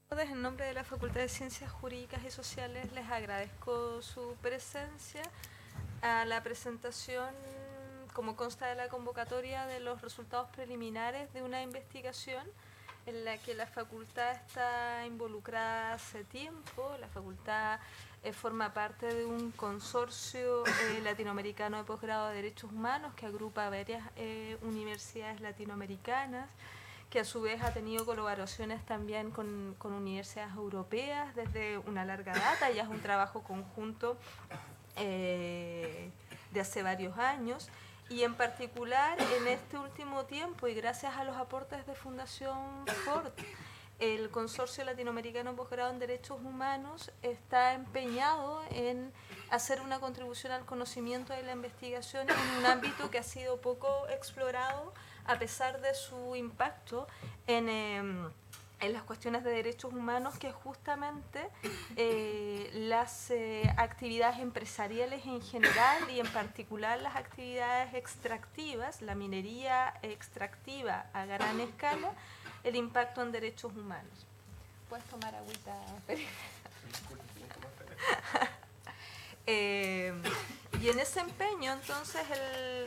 En nombre de la Facultad de Ciencias Jurídicas y Sociales les agradezco su presencia a la presentación, como consta de la convocatoria, de los resultados preliminares de una investigación en la que la facultad está involucrada hace tiempo. La facultad forma parte de un consorcio latinoamericano de posgrado de Derechos Humanos que agrupa varias universidades latinoamericanas, que a su vez ha tenido colaboraciones también con universidades europeas desde una larga data. Ya es un trabajo conjunto de hace varios años, y en particular en este último tiempo, y gracias a los aportes de Fundación Ford, el Consorcio Latinoamericano Posgrado en Derechos Humanos está empeñado en hacer una contribución al conocimiento de la investigación en un ámbito que ha sido poco explorado, a pesar de su impacto en las cuestiones de derechos humanos, que es justamente las actividades empresariales en general, y en particular las actividades extractivas, la minería extractiva a gran escala, el impacto en derechos humanos. ¿Puedes tomar agüita? Y en ese empeño, entonces,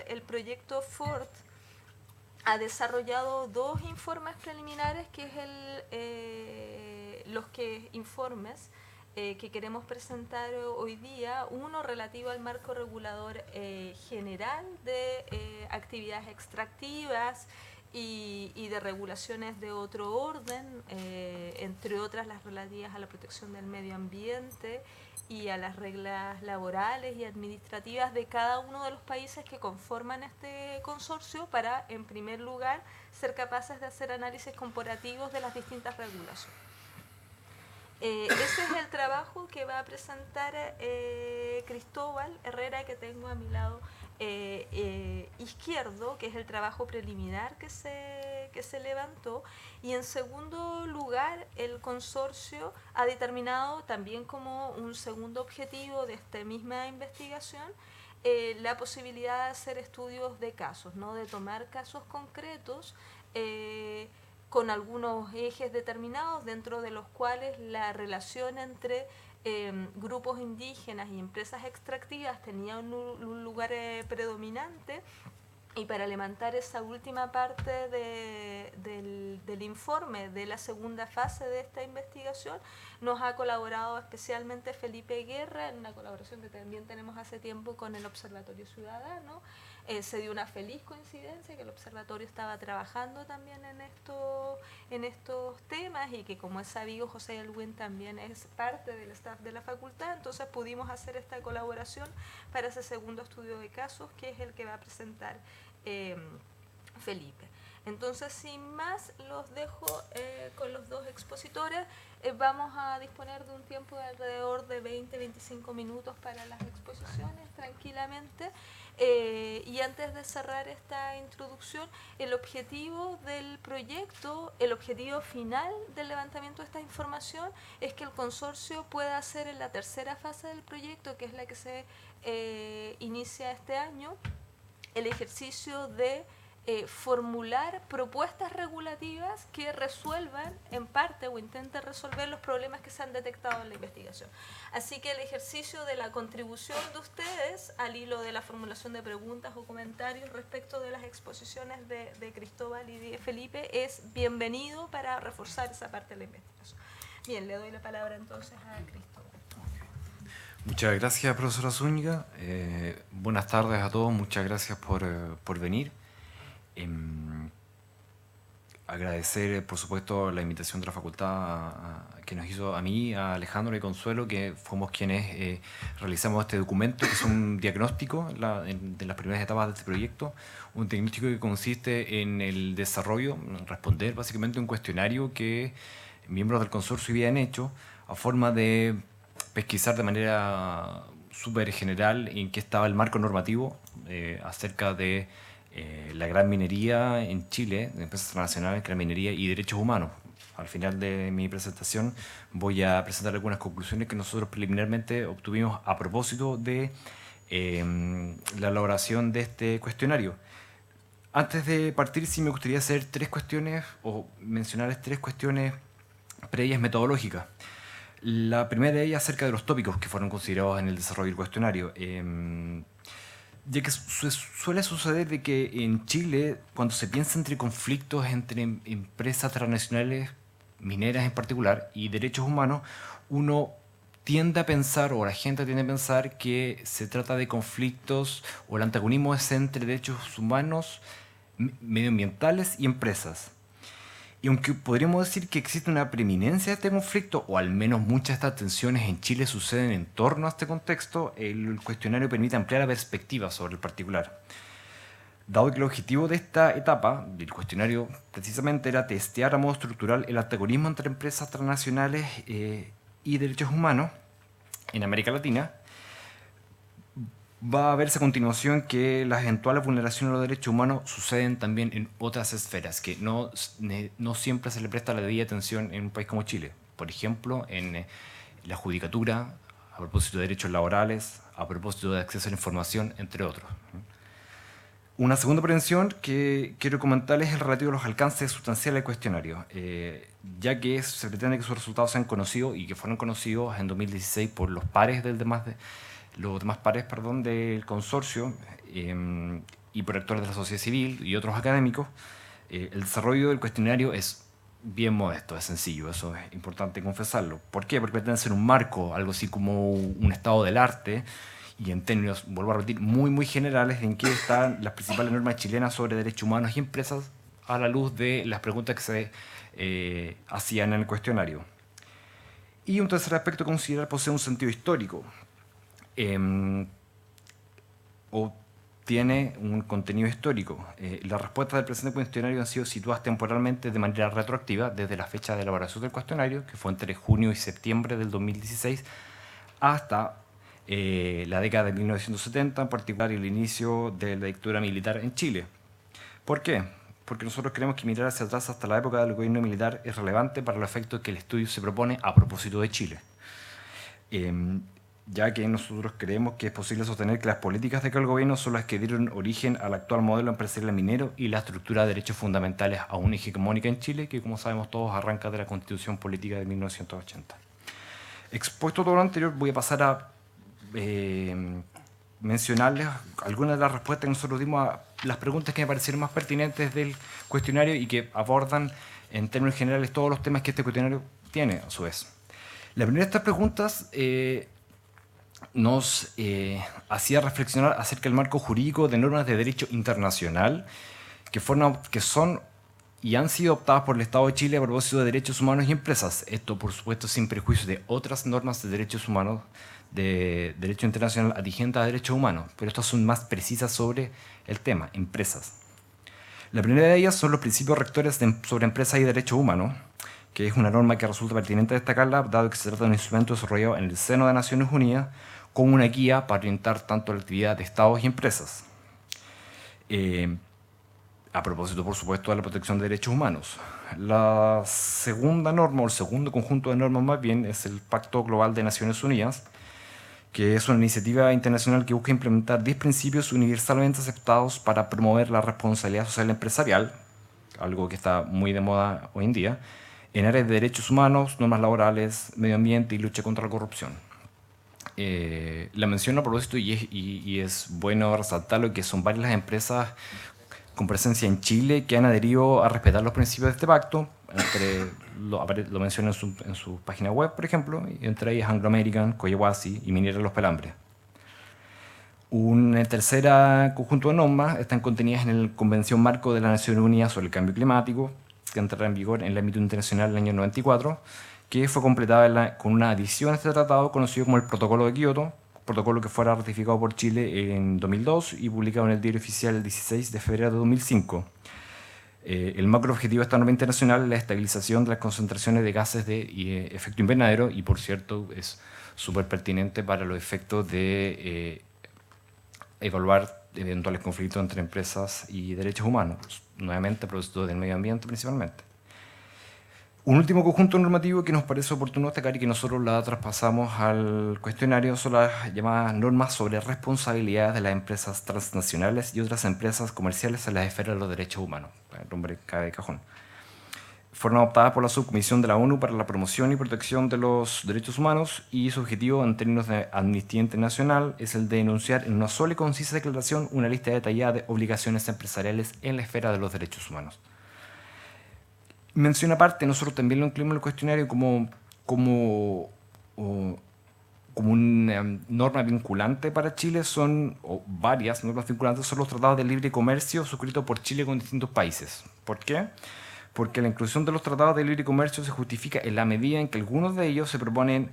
el proyecto Ford ha desarrollado dos informes preliminares, que es los informes que queremos presentar hoy día. Uno relativo al marco regulador general de actividades extractivas y de regulaciones de otro orden, entre otras las relativas a la protección del medio ambiente y a las reglas laborales y administrativas de cada uno de los países que conforman este consorcio, para, en primer lugar, ser capaces de hacer análisis comparativos de las distintas regulaciones. Ese es el trabajo que va a presentar Cristóbal Herrera, que tengo a mi lado izquierdo, que es el trabajo preliminar que se levantó. Y en segundo lugar, el consorcio ha determinado también como un segundo objetivo de esta misma investigación la posibilidad de hacer estudios de casos, ¿no? De tomar casos concretos con algunos ejes determinados, dentro de los cuales la relación entre grupos indígenas y empresas extractivas tenía un lugar predominante. Y para levantar esa última parte del informe de la segunda fase de esta investigación, nos ha colaborado especialmente Felipe Guerra, en una colaboración que también tenemos hace tiempo con el Observatorio Ciudadano. Se dio una feliz coincidencia que el observatorio estaba trabajando también en estos temas, y que, como es sabido, José Elwin también es parte del staff de la facultad. Entonces pudimos hacer esta colaboración para ese segundo estudio de casos, que es el que va a presentar Felipe. Entonces, sin más, los dejo con los dos expositores. Vamos a disponer de un tiempo de alrededor de 20-25 minutos para las exposiciones, tranquilamente. Y antes de cerrar esta introducción, el objetivo del proyecto, el objetivo final del levantamiento de esta información, es que el consorcio pueda hacer en la tercera fase del proyecto, que es la que se inicia este año, el ejercicio de formular propuestas regulativas que resuelvan en parte, o intenten resolver, los problemas que se han detectado en la investigación. Así que el ejercicio de la contribución de ustedes, al hilo de la formulación de preguntas o comentarios respecto de las exposiciones de Cristóbal y de Felipe, es bienvenido para reforzar esa parte de la investigación. Bien, le doy la palabra entonces a Cristóbal. Muchas gracias, profesora Zúñiga. Buenas tardes a todos, muchas gracias por venir. Agradecer, por supuesto, la invitación de la facultad que nos hizo a mí, a Alejandro y Consuelo, que fuimos quienes realizamos este documento, que es un diagnóstico de las primeras etapas de este proyecto, un diagnóstico que consiste en el desarrollo, responder básicamente un cuestionario que miembros del consorcio habían hecho a forma de pesquisar de manera súper general en qué estaba el marco normativo acerca de la gran minería en Chile, de empresas transnacionales, gran minería y derechos humanos. Al final de mi presentación voy a presentar algunas conclusiones que nosotros preliminarmente obtuvimos a propósito de la elaboración de este cuestionario. Antes de partir, sí me gustaría hacer tres cuestiones, o mencionarles tres cuestiones pero ella es metodológica. La primera de ellas acerca de los tópicos que fueron considerados en el desarrollo del cuestionario. Ya que suele suceder de que en Chile, cuando se piensa entre conflictos entre empresas transnacionales, mineras en particular, y derechos humanos, uno tiende a pensar, o la gente tiende a pensar, que se trata de conflictos, o el antagonismo es entre derechos humanos, medioambientales y empresas. Y aunque podríamos decir que existe una preeminencia de este conflicto, o al menos muchas de estas tensiones en Chile suceden en torno a este contexto, el cuestionario permite ampliar la perspectiva sobre el particular. Dado que el objetivo de esta etapa del cuestionario precisamente era testear a modo estructural el antagonismo entre empresas transnacionales y derechos humanos en América Latina, va a verse a continuación que las eventuales vulneraciones de los derechos humanos suceden también en otras esferas, que no siempre se le presta la debida atención en un país como Chile. Por ejemplo, en la judicatura, a propósito de derechos laborales, a propósito de acceso a la información, entre otros. Una segunda prevención que quiero comentarles es el relativo a los alcances sustanciales del cuestionario, ya que se pretende que sus resultados sean conocidos y que fueron conocidos en 2016 por los pares los demás pares del consorcio y por actores de la sociedad civil y otros académicos. El desarrollo del cuestionario es bien modesto, es sencillo, eso es importante confesarlo. ¿Por qué? Porque pretende ser un marco, algo así como un estado del arte, y en términos, vuelvo a repetir, muy, muy generales, en que están las principales normas chilenas sobre derechos humanos y empresas a la luz de las preguntas que se hacían en el cuestionario. Y un tercer aspecto a considerar posee un sentido histórico, o tiene un contenido histórico. Las respuestas del presente cuestionario han sido situadas temporalmente de manera retroactiva desde la fecha de elaboración del cuestionario, que fue entre junio y septiembre del 2016, hasta la década de 1970, en particular el inicio de la dictadura militar en Chile. ¿Por qué? Porque nosotros creemos que mirar hacia atrás hasta la época del gobierno militar es relevante para los efectos que el estudio se propone a propósito de Chile. Ya que nosotros creemos que es posible sostener que las políticas de aquel gobierno son las que dieron origen al actual modelo empresarial minero y la estructura de derechos fundamentales aún hegemónica en Chile, que como sabemos todos arranca de la Constitución Política de 1980. Expuesto todo lo anterior, voy a pasar a mencionarles algunas de las respuestas que nosotros dimos a las preguntas que me parecieron más pertinentes del cuestionario y que abordan en términos generales todos los temas que este cuestionario tiene a su vez. La primera de estas preguntas nos hacía reflexionar acerca del marco jurídico de normas de derecho internacional que son y han sido optadas por el Estado de Chile a propósito de derechos humanos y empresas. Esto, por supuesto, sin prejuicio de otras normas de derechos humanos, de derecho internacional adyacentes a derechos humanos, pero estas son más precisas sobre el tema, empresas. La primera de ellas son los principios rectores sobre empresas y derechos humanos, que es una norma que resulta pertinente destacarla, dado que se trata de un instrumento desarrollado en el seno de Naciones Unidas como una guía para orientar tanto la actividad de estados y empresas. A propósito, por supuesto, de la protección de derechos humanos. La segunda norma, o el segundo conjunto de normas más bien, es el Pacto Global de Naciones Unidas, que es una iniciativa internacional que busca implementar 10 principios universalmente aceptados para promover la responsabilidad social empresarial, algo que está muy de moda hoy en día, en áreas de derechos humanos, normas laborales, medio ambiente y lucha contra la corrupción. La menciono a propósito y es bueno resaltarlo, que son varias las empresas con presencia en Chile que han adherido a respetar los principios de este pacto. Lo menciona en su página web, por ejemplo, y entre ellas Anglo American, Collahuasi y Minera Los Pelambres. Un tercer conjunto de normas están contenidas en la Convención Marco de las Naciones Unidas sobre el Cambio Climático, que entrará en vigor en el ámbito internacional en el año 94, que fue completada con una adición a este tratado conocido como el Protocolo de Kioto, protocolo que fuera ratificado por Chile en 2002 y publicado en el Diario Oficial el 16 de febrero de 2005. El macro objetivo de esta norma internacional es la estabilización de las concentraciones de gases de efecto invernadero y, por cierto, es súper pertinente para los efectos de evaluar eventuales conflictos entre empresas y derechos humanos, nuevamente a propósito del medio ambiente principalmente. Un último conjunto normativo que nos parece oportuno destacar y que nosotros la traspasamos al cuestionario son las llamadas normas sobre responsabilidades de las empresas transnacionales y otras empresas comerciales en las esferas de los derechos humanos. El nombre cae de cajón. fueron adoptadas por la Subcomisión de la ONU para la Promoción y Protección de los Derechos Humanos y su objetivo en términos de Amnistía Internacional es el de denunciar en una sola y concisa declaración una lista detallada de obligaciones empresariales en la esfera de los derechos humanos. Mención aparte, nosotros también lo incluimos en el cuestionario como una norma vinculante para Chile, o varias normas vinculantes, son los tratados de libre comercio suscritos por Chile con distintos países. ¿Por qué? Porque la inclusión de los tratados de libre comercio se justifica en la medida en que algunos de ellos se proponen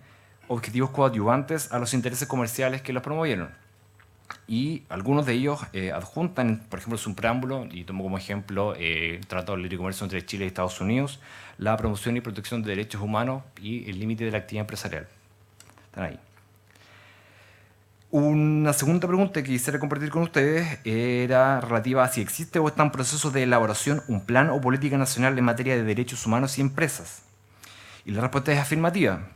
objetivos coadyuvantes a los intereses comerciales que los promovieron. Y algunos de ellos adjuntan, por ejemplo, es un preámbulo, y tomo como ejemplo el Tratado de Libre Comercio entre Chile y Estados Unidos, la promoción y protección de derechos humanos y el límite de la actividad empresarial. Están ahí. Una segunda pregunta que quisiera compartir con ustedes era relativa a si existe o está en proceso de elaboración un plan o política nacional en materia de derechos humanos y empresas. Y la respuesta es afirmativa,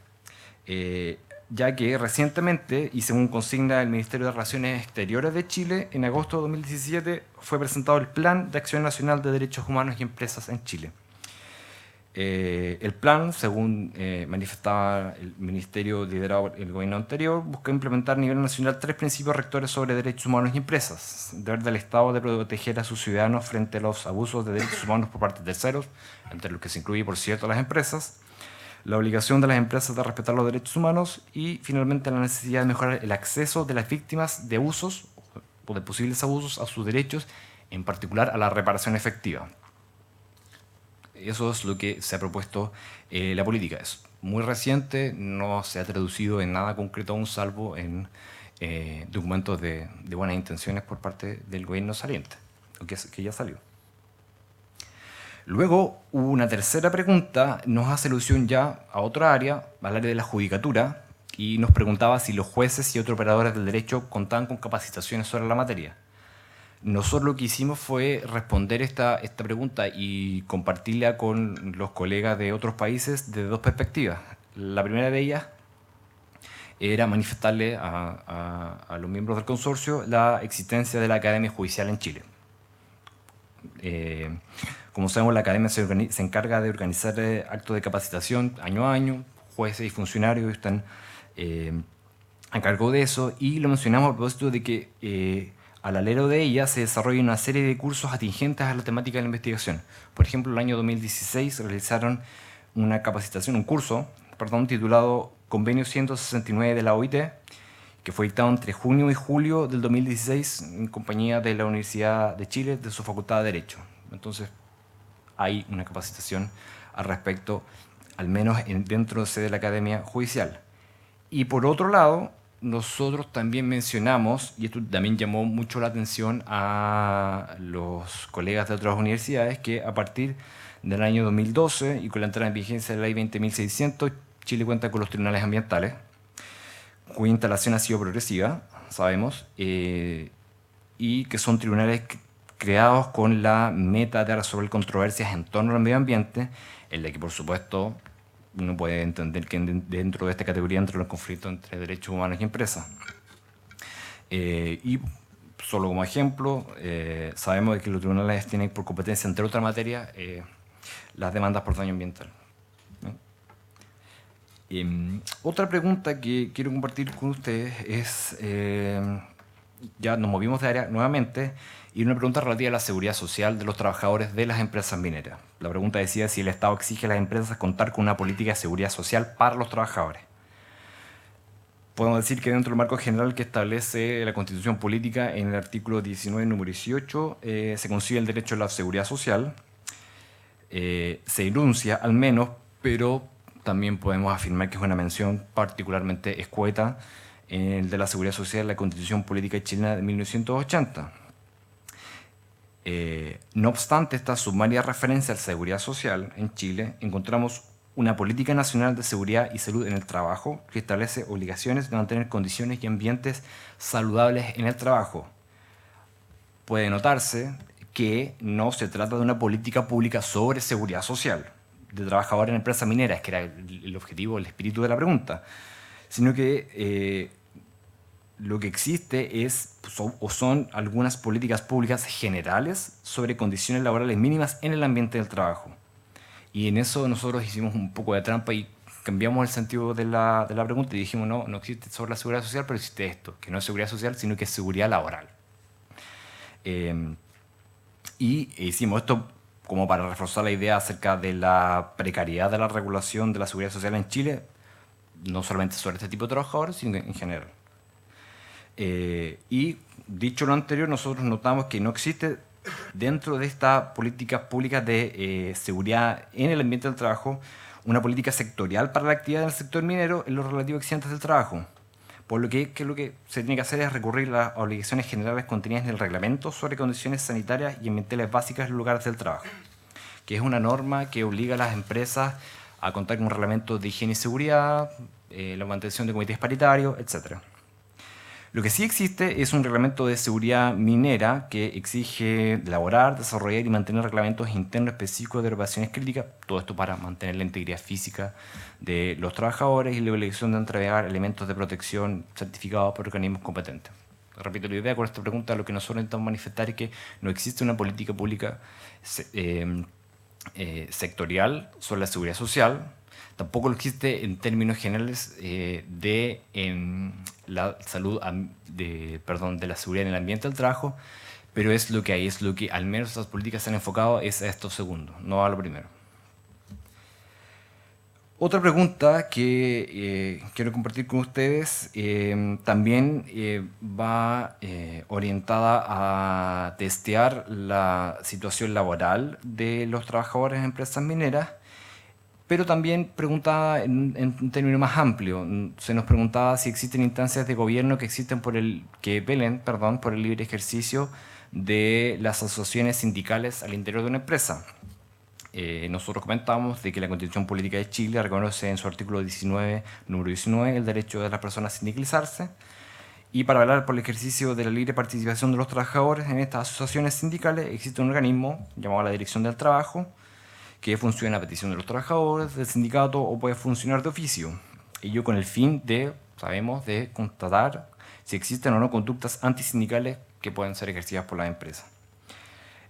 ya que recientemente, y según consigna el Ministerio de Relaciones Exteriores de Chile, en agosto de 2017 fue presentado el Plan de Acción Nacional de Derechos Humanos y Empresas en Chile. El plan, según manifestaba el ministerio liderado por el gobierno anterior, busca implementar a nivel nacional 3 principios rectores sobre derechos humanos y empresas. Deber del Estado de proteger a sus ciudadanos frente a los abusos de derechos humanos por parte de terceros, entre los que se incluye, por cierto, las empresas. La obligación de las empresas de respetar los derechos humanos y, finalmente, la necesidad de mejorar el acceso de las víctimas de abusos o de posibles abusos a sus derechos, en particular a la reparación efectiva. Eso es lo que se ha propuesto la política. Es muy reciente, no se ha traducido en nada concreto aún, salvo en documentos de buenas intenciones por parte del gobierno saliente, que ya salió. Luego, una tercera pregunta nos hace alusión ya a otra área, al área de la judicatura, y nos preguntaba si los jueces y otros operadores del derecho contaban con capacitaciones sobre la materia. Nosotros lo que hicimos fue responder esta pregunta y compartirla con los colegas de otros países desde 2 perspectivas. La primera de ellas era manifestarle a los miembros del consorcio la existencia de la Academia Judicial en Chile. Como sabemos, la Academia se encarga de organizar actos de capacitación año a año. Jueces y funcionarios están a cargo de eso, y lo mencionamos a propósito de que al alero de ella se desarrolla una serie de cursos atingentes a la temática de la investigación. Por ejemplo, el año 2016 realizaron una capacitación, un curso, titulado Convenio 169 de la OIT, que fue dictado entre junio y julio del 2016 en compañía de la Universidad de Chile, de su Facultad de Derecho. Entonces, hay una capacitación al respecto, al menos dentro de la Academia Judicial. Y por otro lado, nosotros también mencionamos, y esto también llamó mucho la atención a los colegas de otras universidades, que a partir del año 2012 y con la entrada en vigencia de la Ley 20.600, Chile cuenta con los tribunales ambientales, cuya instalación ha sido progresiva, sabemos, y que son tribunales creados con la meta de resolver controversias en torno al medio ambiente, en la que, por supuesto, uno puede entender que dentro de esta categoría entra los conflictos entre derechos humanos y empresas. Y solo como ejemplo, sabemos que los tribunales tienen por competencia, entre otras materias, las demandas por daño ambiental. Otra pregunta que quiero compartir con ustedes es, ya nos movimos de área nuevamente, y una pregunta relativa a la seguridad social de los trabajadores de las empresas mineras. La pregunta decía si el Estado exige a las empresas contar con una política de seguridad social para los trabajadores. Podemos decir que dentro del marco general que establece la Constitución Política, en el artículo 19, número 18, se concibe el derecho a la seguridad social, se enuncia al menos, pero también podemos afirmar que es una mención particularmente escueta de la seguridad social en la Constitución Política chilena de 1980. No obstante esta sumaria referencia a la seguridad social en Chile, encontramos una política nacional de seguridad y salud en el trabajo que establece obligaciones de mantener condiciones y ambientes saludables en el trabajo. Puede notarse que no se trata de una política pública sobre seguridad social de trabajadores en empresas mineras, que era el objetivo, el espíritu de la pregunta, sino que lo que existe son algunas políticas públicas generales sobre condiciones laborales mínimas en el ambiente del trabajo. Y en eso nosotros hicimos un poco de trampa y cambiamos el sentido de la pregunta y dijimos, no, no existe sobre la seguridad social, pero existe esto, que no es seguridad social, sino que es seguridad laboral. Y hicimos esto como para reforzar la idea acerca de la precariedad de la regulación de la seguridad social en Chile, no solamente sobre este tipo de trabajadores, sino en general. Y dicho lo anterior, nosotros notamos que no existe dentro de estas políticas públicas de seguridad en el ambiente del trabajo una política sectorial para la actividad del sector minero en lo relativo a accidentes del trabajo. Por lo que lo que se tiene que hacer es recurrir a las obligaciones generales contenidas en el reglamento sobre condiciones sanitarias y ambientales básicas en los lugares del trabajo, que es una norma que obliga a las empresas a contar con un reglamento de higiene y seguridad, la mantención de comités paritarios, etc. Lo que sí existe es un reglamento de seguridad minera que exige elaborar, desarrollar y mantener reglamentos internos específicos de operaciones críticas, todo esto para mantener la integridad física de los trabajadores y la obligación de entregar elementos de protección certificados por organismos competentes. Repito la idea con esta pregunta, lo que nosotros intentamos manifestar es que no existe una política pública sectorial sobre la seguridad social. Tampoco lo existe en términos generales de la salud, de la seguridad en el ambiente del trabajo, pero es lo que hay, es lo que al menos las políticas se han enfocado es a esto segundo, no a lo primero. Otra pregunta que quiero compartir con ustedes también va orientada a testear la situación laboral de los trabajadores en empresas mineras, pero también preguntada en un término más amplio. Se nos preguntaba si existen instancias de gobierno que velen por el libre ejercicio de las asociaciones sindicales al interior de una empresa. Nosotros comentábamos de que la Constitución Política de Chile reconoce en su artículo 19, número 19, el derecho de las personas a sindicalizarse, y para velar por el ejercicio de la libre participación de los trabajadores en estas asociaciones sindicales existe un organismo llamado la Dirección del Trabajo, que funciona a petición de los trabajadores, del sindicato o puede funcionar de oficio. Ello con el fin de constatar si existen o no conductas antisindicales que pueden ser ejercidas por las empresas.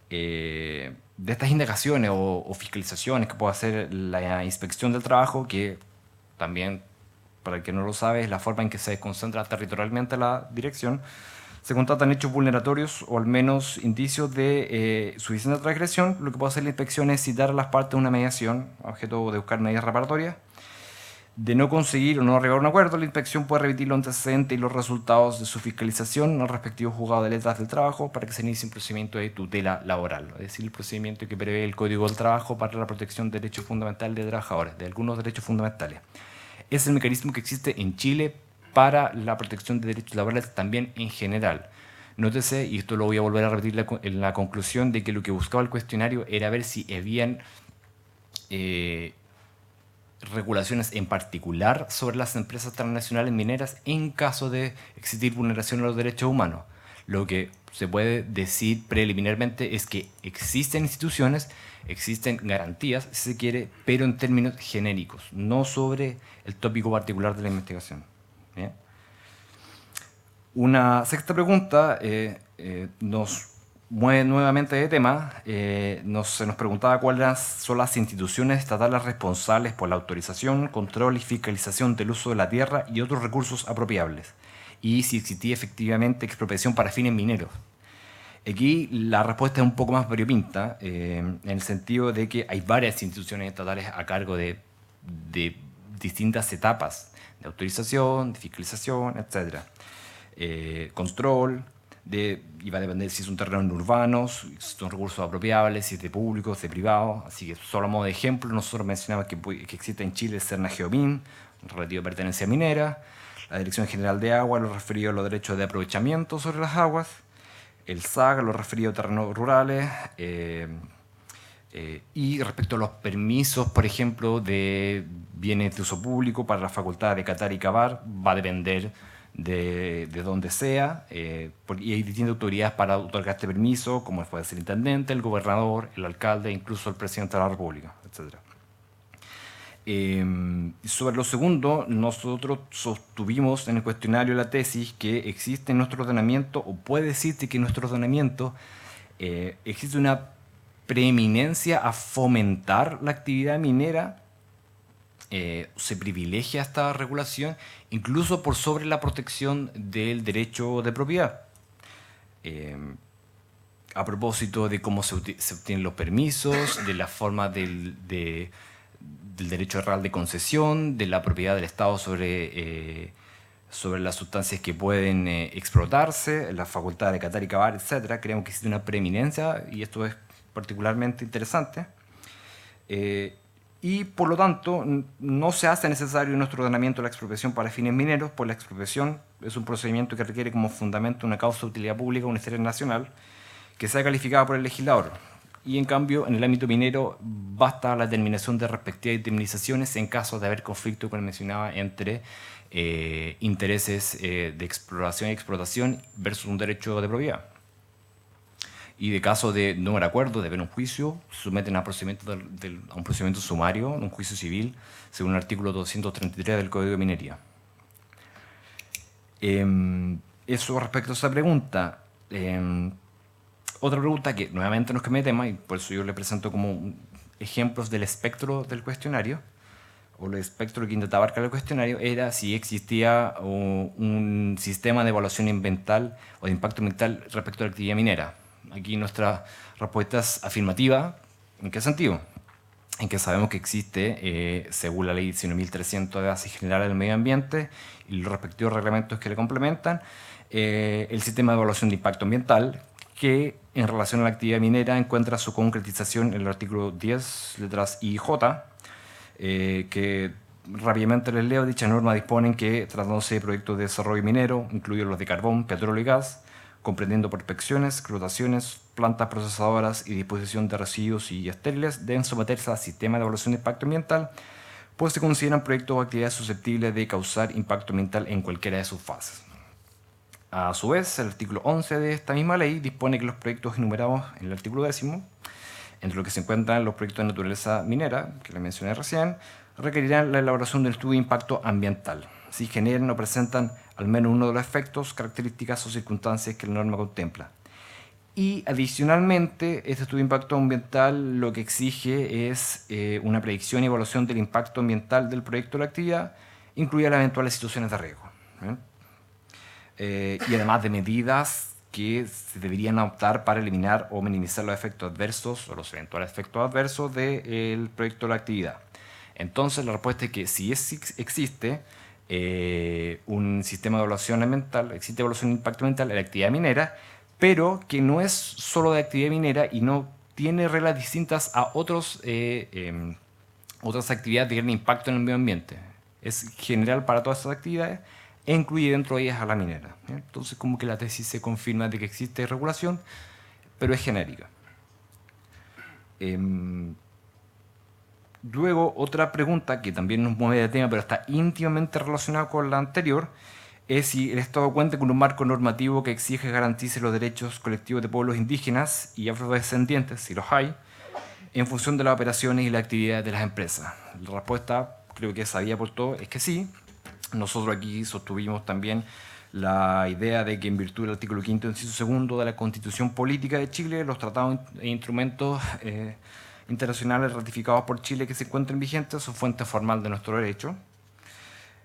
De estas indagaciones o fiscalizaciones que puede hacer la inspección del trabajo, que también, para el que no lo sabe, es la forma en que se concentra territorialmente la dirección, se constatan hechos vulneratorios o al menos indicios de suficiente transgresión. Lo que puede hacer la inspección es citar a las partes una mediación, objeto de buscar medidas reparatorias. De no conseguir o no arribar a un acuerdo, la inspección puede remitir los antecedentes y los resultados de su fiscalización al respectivo juzgado de letras del trabajo para que se inicie un procedimiento de tutela laboral, es decir, el procedimiento que prevé el Código del Trabajo para la protección de derechos fundamentales de trabajadores, de algunos derechos fundamentales. Es el mecanismo que existe en Chile para la protección de derechos laborales también en general. Nótese, y esto lo voy a volver a repetir en la conclusión, de que lo que buscaba el cuestionario era ver si habían regulaciones en particular sobre las empresas transnacionales mineras en caso de existir vulneración de los derechos humanos. Lo que se puede decir preliminarmente es que existen instituciones, existen garantías, si se quiere, pero en términos genéricos, no sobre el tópico particular de la investigación. ¿Bien? Una sexta pregunta nos mueve nuevamente de tema. Se nos preguntaba cuáles son las instituciones estatales responsables por la autorización, control y fiscalización del uso de la tierra y otros recursos apropiables, y si existía efectivamente expropiación para fines mineros. Aquí la respuesta es un poco más variopinta, en el sentido de que hay varias instituciones estatales a cargo de distintas etapas de autorización, de fiscalización, etc. Control, y va a depender si es un terreno urbano, si son recursos apropiables, si es de públicos, de privados. Así que solo a modo de ejemplo, nosotros mencionamos que existe en Chile el Serna-Geomin, relativo a pertenencia minera, la Dirección General de Agua, lo referido a los derechos de aprovechamiento sobre las aguas, el SAG, lo referido a terrenos rurales, y respecto a los permisos, por ejemplo, de bienes de uso público para la facultad de catar y cavar, va a depender de donde sea, y hay distintas autoridades para otorgar este permiso, como puede ser el intendente, el gobernador, el alcalde, incluso el presidente de la República, etc. Sobre lo segundo, nosotros sostuvimos en el cuestionario de la tesis que existe en nuestro ordenamiento, o puede decirse que en nuestro ordenamiento existe una preeminencia a fomentar la actividad minera, se privilegia esta regulación incluso por sobre la protección del derecho de propiedad. A propósito de cómo se obtienen los permisos, de la forma del derecho real de concesión, de la propiedad del Estado sobre las sustancias que pueden explotarse, la facultad de catar y cavar, etc. Creemos que existe una preeminencia y esto es particularmente interesante. Y por lo tanto no se hace necesario en nuestro ordenamiento la expropiación para fines mineros, pues la expropiación es un procedimiento que requiere como fundamento una causa de utilidad pública o un interés nacional que sea calificada por el legislador. Y en cambio, en el ámbito minero basta la determinación de respectivas indemnizaciones en caso de haber conflicto, como mencionaba, entre intereses de exploración y explotación versus un derecho de propiedad. Y de caso de no haber acuerdo, de haber un juicio, se someten a un procedimiento sumario, un juicio civil, según el artículo 233 del Código de Minería. Eso respecto a esa pregunta. Otra pregunta que nuevamente nos cambia de tema, y por eso yo le presento como ejemplos del espectro del cuestionario, o el espectro que intentaba abarcar el cuestionario, era si existía un sistema de evaluación ambiental o de impacto ambiental respecto a la actividad minera. Aquí nuestra respuesta es afirmativa. ¿En qué sentido? En que sabemos que existe, según la ley 19.300 de bases generales del medio ambiente y los respectivos reglamentos que le complementan, el sistema de evaluación de impacto ambiental, que en relación a la actividad minera encuentra su concretización en el artículo 10, letras I y J, que rápidamente les leo. Dicha norma dispone que, tratándose de proyectos de desarrollo minero, incluidos los de carbón, petróleo y gas, comprendiendo prospecciones, explotaciones, plantas procesadoras y disposición de residuos y estériles, deben someterse al sistema de evaluación de impacto ambiental, pues se consideran proyectos o actividades susceptibles de causar impacto ambiental en cualquiera de sus fases. A su vez, el artículo 11 de esta misma ley dispone que los proyectos enumerados en el artículo 10, entre los que se encuentran los proyectos de naturaleza minera, que les mencioné recién, requerirán la elaboración del estudio de impacto ambiental, si generan o presentan al menos uno de los efectos, características o circunstancias que la norma contempla. Y adicionalmente, este estudio de impacto ambiental lo que exige es una predicción y evaluación del impacto ambiental del proyecto o la actividad, incluidas las eventuales situaciones de riesgo. Y además de medidas que se deberían adoptar para eliminar o minimizar los efectos adversos o los eventuales efectos adversos del proyecto o la actividad. Entonces, la respuesta es que sí existe un sistema de evaluación ambiental, existe evaluación de impacto ambiental en la actividad minera, pero que no es solo de actividad minera y no tiene reglas distintas a otras actividades de gran impacto en el medio ambiente. Es general para todas estas actividades e incluye dentro de ellas a la minera. Entonces, como que la tesis se confirma de que existe regulación, pero es genérica. Luego, otra pregunta que también nos mueve de tema, pero está íntimamente relacionada con la anterior, es si el Estado cuenta con un marco normativo que exige y garantice los derechos colectivos de pueblos indígenas y afrodescendientes, si los hay, en función de las operaciones y las actividades de las empresas. La respuesta, creo que es sabida por todos, es que sí. Nosotros aquí sostuvimos también la idea de que en virtud del artículo 5º, inciso 2 de la Constitución Política de Chile, los tratados e instrumentos internacionales ratificados por Chile que se encuentran vigentes son fuente formal de nuestro derecho.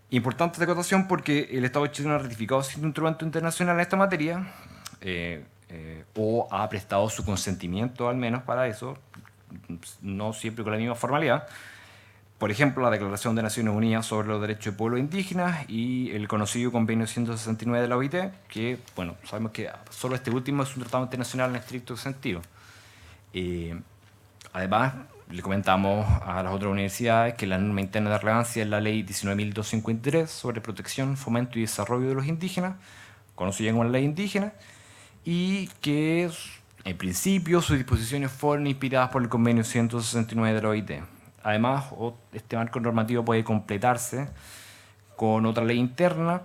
Importante esta acotación porque el Estado chileno ha ratificado ciertos instrumentos internacionales en esta materia, o ha prestado su consentimiento al menos para eso, no siempre con la misma formalidad. Por ejemplo, la Declaración de Naciones Unidas sobre los Derechos de Pueblos Indígenas y el conocido Convenio 169 de la OIT, que, bueno, sabemos que solo este último es un tratado internacional en estricto sentido. Además, le comentamos a las otras universidades que la norma interna de relevancia es la Ley 19.253 sobre protección, fomento y desarrollo de los indígenas, conocida como la Ley Indígena, y que, en principio, sus disposiciones fueron inspiradas por el Convenio 169 de la OIT. Además, este marco normativo puede completarse con otra ley interna,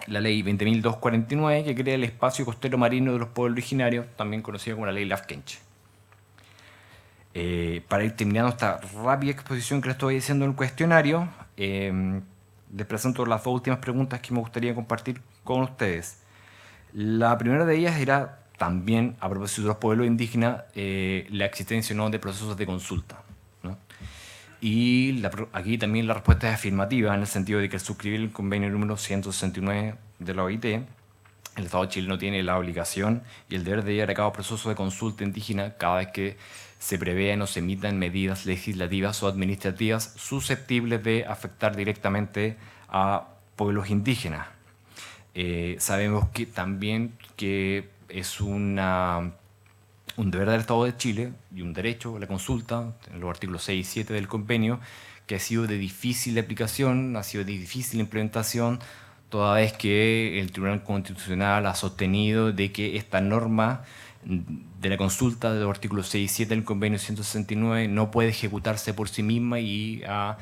la ley 20.249, que crea el espacio costero marino de los pueblos originarios, también conocida como la ley Lafkenche. Para ir terminando esta rápida exposición que les estoy diciendo en el cuestionario, les presento las dos últimas preguntas que me gustaría compartir con ustedes. La primera de ellas era también, a propósito de los pueblos indígenas, la existencia o no de procesos de consulta, ¿no? Y aquí también la respuesta es afirmativa, en el sentido de que al suscribir el convenio número 169 de la OIT, el Estado chileno tiene la obligación y el deber de llevar a cabo procesos de consulta indígena cada vez que se prevean o se emitan medidas legislativas o administrativas susceptibles de afectar directamente a pueblos indígenas. Sabemos que también que es un deber del Estado de Chile y un derecho a la consulta, en los artículos 6 y 7 del convenio, que ha sido de difícil aplicación, ha sido de difícil implementación, toda vez que el Tribunal Constitucional ha sostenido de que esta norma de la consulta de los artículos 6 y 7 del convenio 169 no puede ejecutarse por sí misma y ha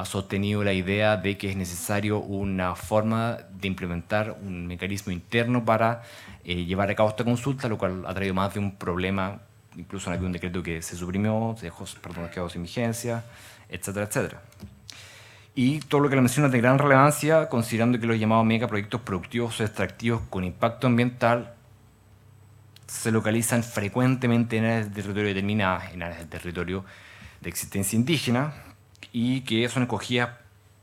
sostenido la idea de que es necesario una forma de implementar un mecanismo interno para llevar a cabo esta consulta, lo cual ha traído más de un problema. Incluso había un decreto que se suprimió, quedó sin vigencia, etcétera, etcétera. Y todo lo que le menciono es de gran relevancia, considerando que los llamados megaproyectos productivos o extractivos con impacto ambiental se localizan frecuentemente en áreas de territorio determinadas, en áreas de territorio de existencia indígena, y que son escogidas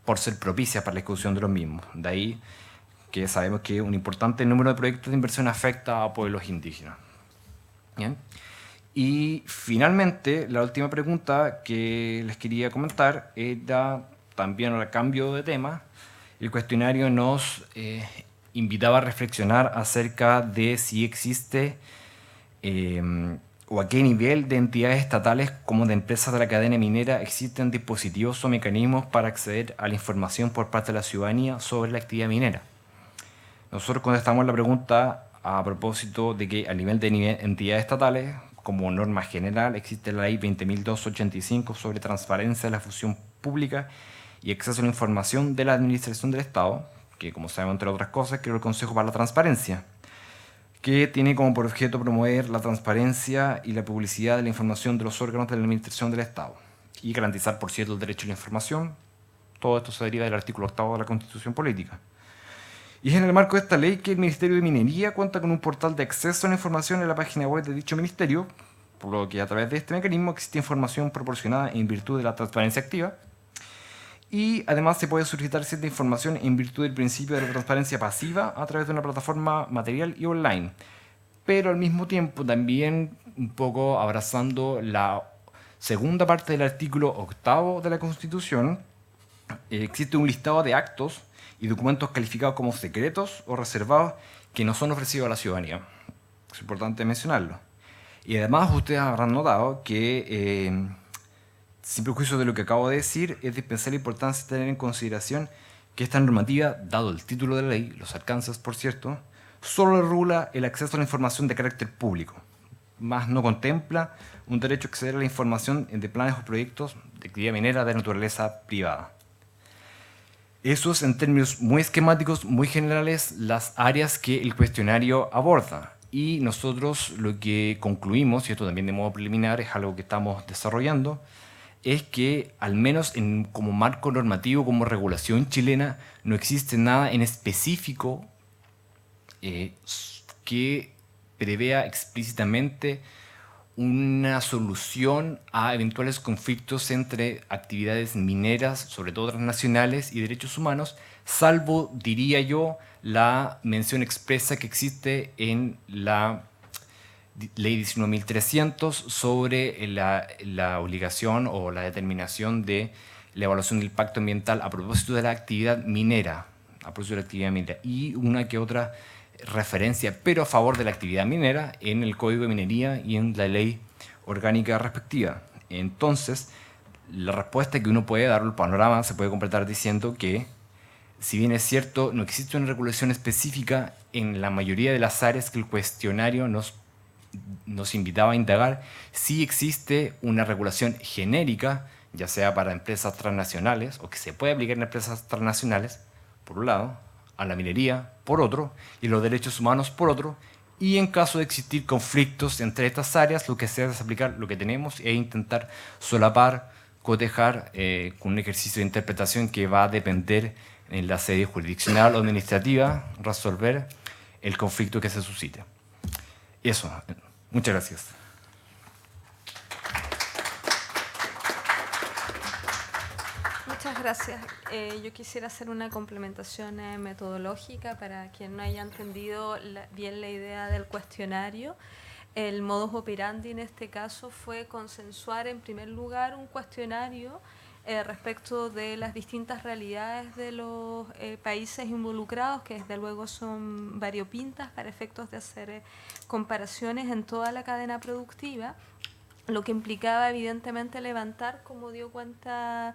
por ser propicias para la ejecución de los mismos. De ahí que sabemos que un importante número de proyectos de inversión afecta a pueblos indígenas. ¿Bien? Y finalmente, la última pregunta que les quería comentar era también al cambio de tema. El cuestionario nos invitaba a reflexionar acerca de si existe o a qué nivel de entidades estatales como de empresas de la cadena minera existen dispositivos o mecanismos para acceder a la información por parte de la ciudadanía sobre la actividad minera. Nosotros contestamos la pregunta a propósito de que a nivel de entidades estatales, como norma general, existe la ley 20.285 sobre transparencia de la función pública y acceso a la información de la administración del Estado, que, como sabemos, entre otras cosas, creó el Consejo para la Transparencia, que tiene como por objeto promover la transparencia y la publicidad de la información de los órganos de la administración del Estado y garantizar, por cierto, el derecho a la información. Todo esto se deriva del artículo 8 de la Constitución Política. Y es en el marco de esta ley que el Ministerio de Minería cuenta con un portal de acceso a la información en la página web de dicho ministerio, por lo que a través de este mecanismo existe información proporcionada en virtud de la transparencia activa, y además se puede solicitar cierta información en virtud del principio de la transparencia pasiva a través de una plataforma material y online, pero al mismo tiempo también un poco abrazando la segunda parte del artículo 8 de la Constitución. Existe un listado de actos y documentos calificados como secretos o reservados que no son ofrecidos a la ciudadanía. Es importante mencionarlo. Y además ustedes habrán notado que, sin perjuicio de lo que acabo de decir, es dispensable la importancia de tener en consideración que esta normativa, dado el título de la ley, los alcances, por cierto, solo regula el acceso a la información de carácter público, más no contempla un derecho a acceder a la información de planes o proyectos de actividad minera de naturaleza privada. Eso es, en términos muy esquemáticos, muy generales, las áreas que el cuestionario aborda. Y nosotros lo que concluimos, y esto también de modo preliminar, es algo que estamos desarrollando, es que al menos como marco normativo, como regulación chilena, no existe nada en específico que prevea explícitamente una solución a eventuales conflictos entre actividades mineras, sobre todo transnacionales, y derechos humanos, salvo, diría yo, la mención expresa que existe en la Ley 19.300 sobre la obligación o la determinación de la evaluación del impacto ambiental a propósito de la actividad minera, y una que otra referencia, pero a favor de la actividad minera, en el Código de Minería y en la ley orgánica respectiva. Entonces, la respuesta que uno puede dar, el panorama, se puede completar diciendo que, si bien es cierto, no existe una regulación específica en la mayoría de las áreas que el cuestionario nos invitaba a indagar, sí existe una regulación genérica, ya sea para empresas transnacionales, o que se puede aplicar en empresas transnacionales, por un lado, a la minería, por otro, y los derechos humanos, por otro, y en caso de existir conflictos entre estas áreas, lo que se hace es aplicar lo que tenemos e intentar solapar, cotejar con un ejercicio de interpretación que va a depender en la sede jurisdiccional o administrativa, resolver el conflicto que se suscite. eso, muchas gracias. Muchas gracias. Yo quisiera hacer una complementación metodológica para quien no haya entendido bien la idea del cuestionario. El modus operandi en este caso fue consensuar en primer lugar un cuestionario respecto de las distintas realidades de los países involucrados, que desde luego son variopintas para efectos de hacer comparaciones en toda la cadena productiva, lo que implicaba evidentemente levantar, como dio cuenta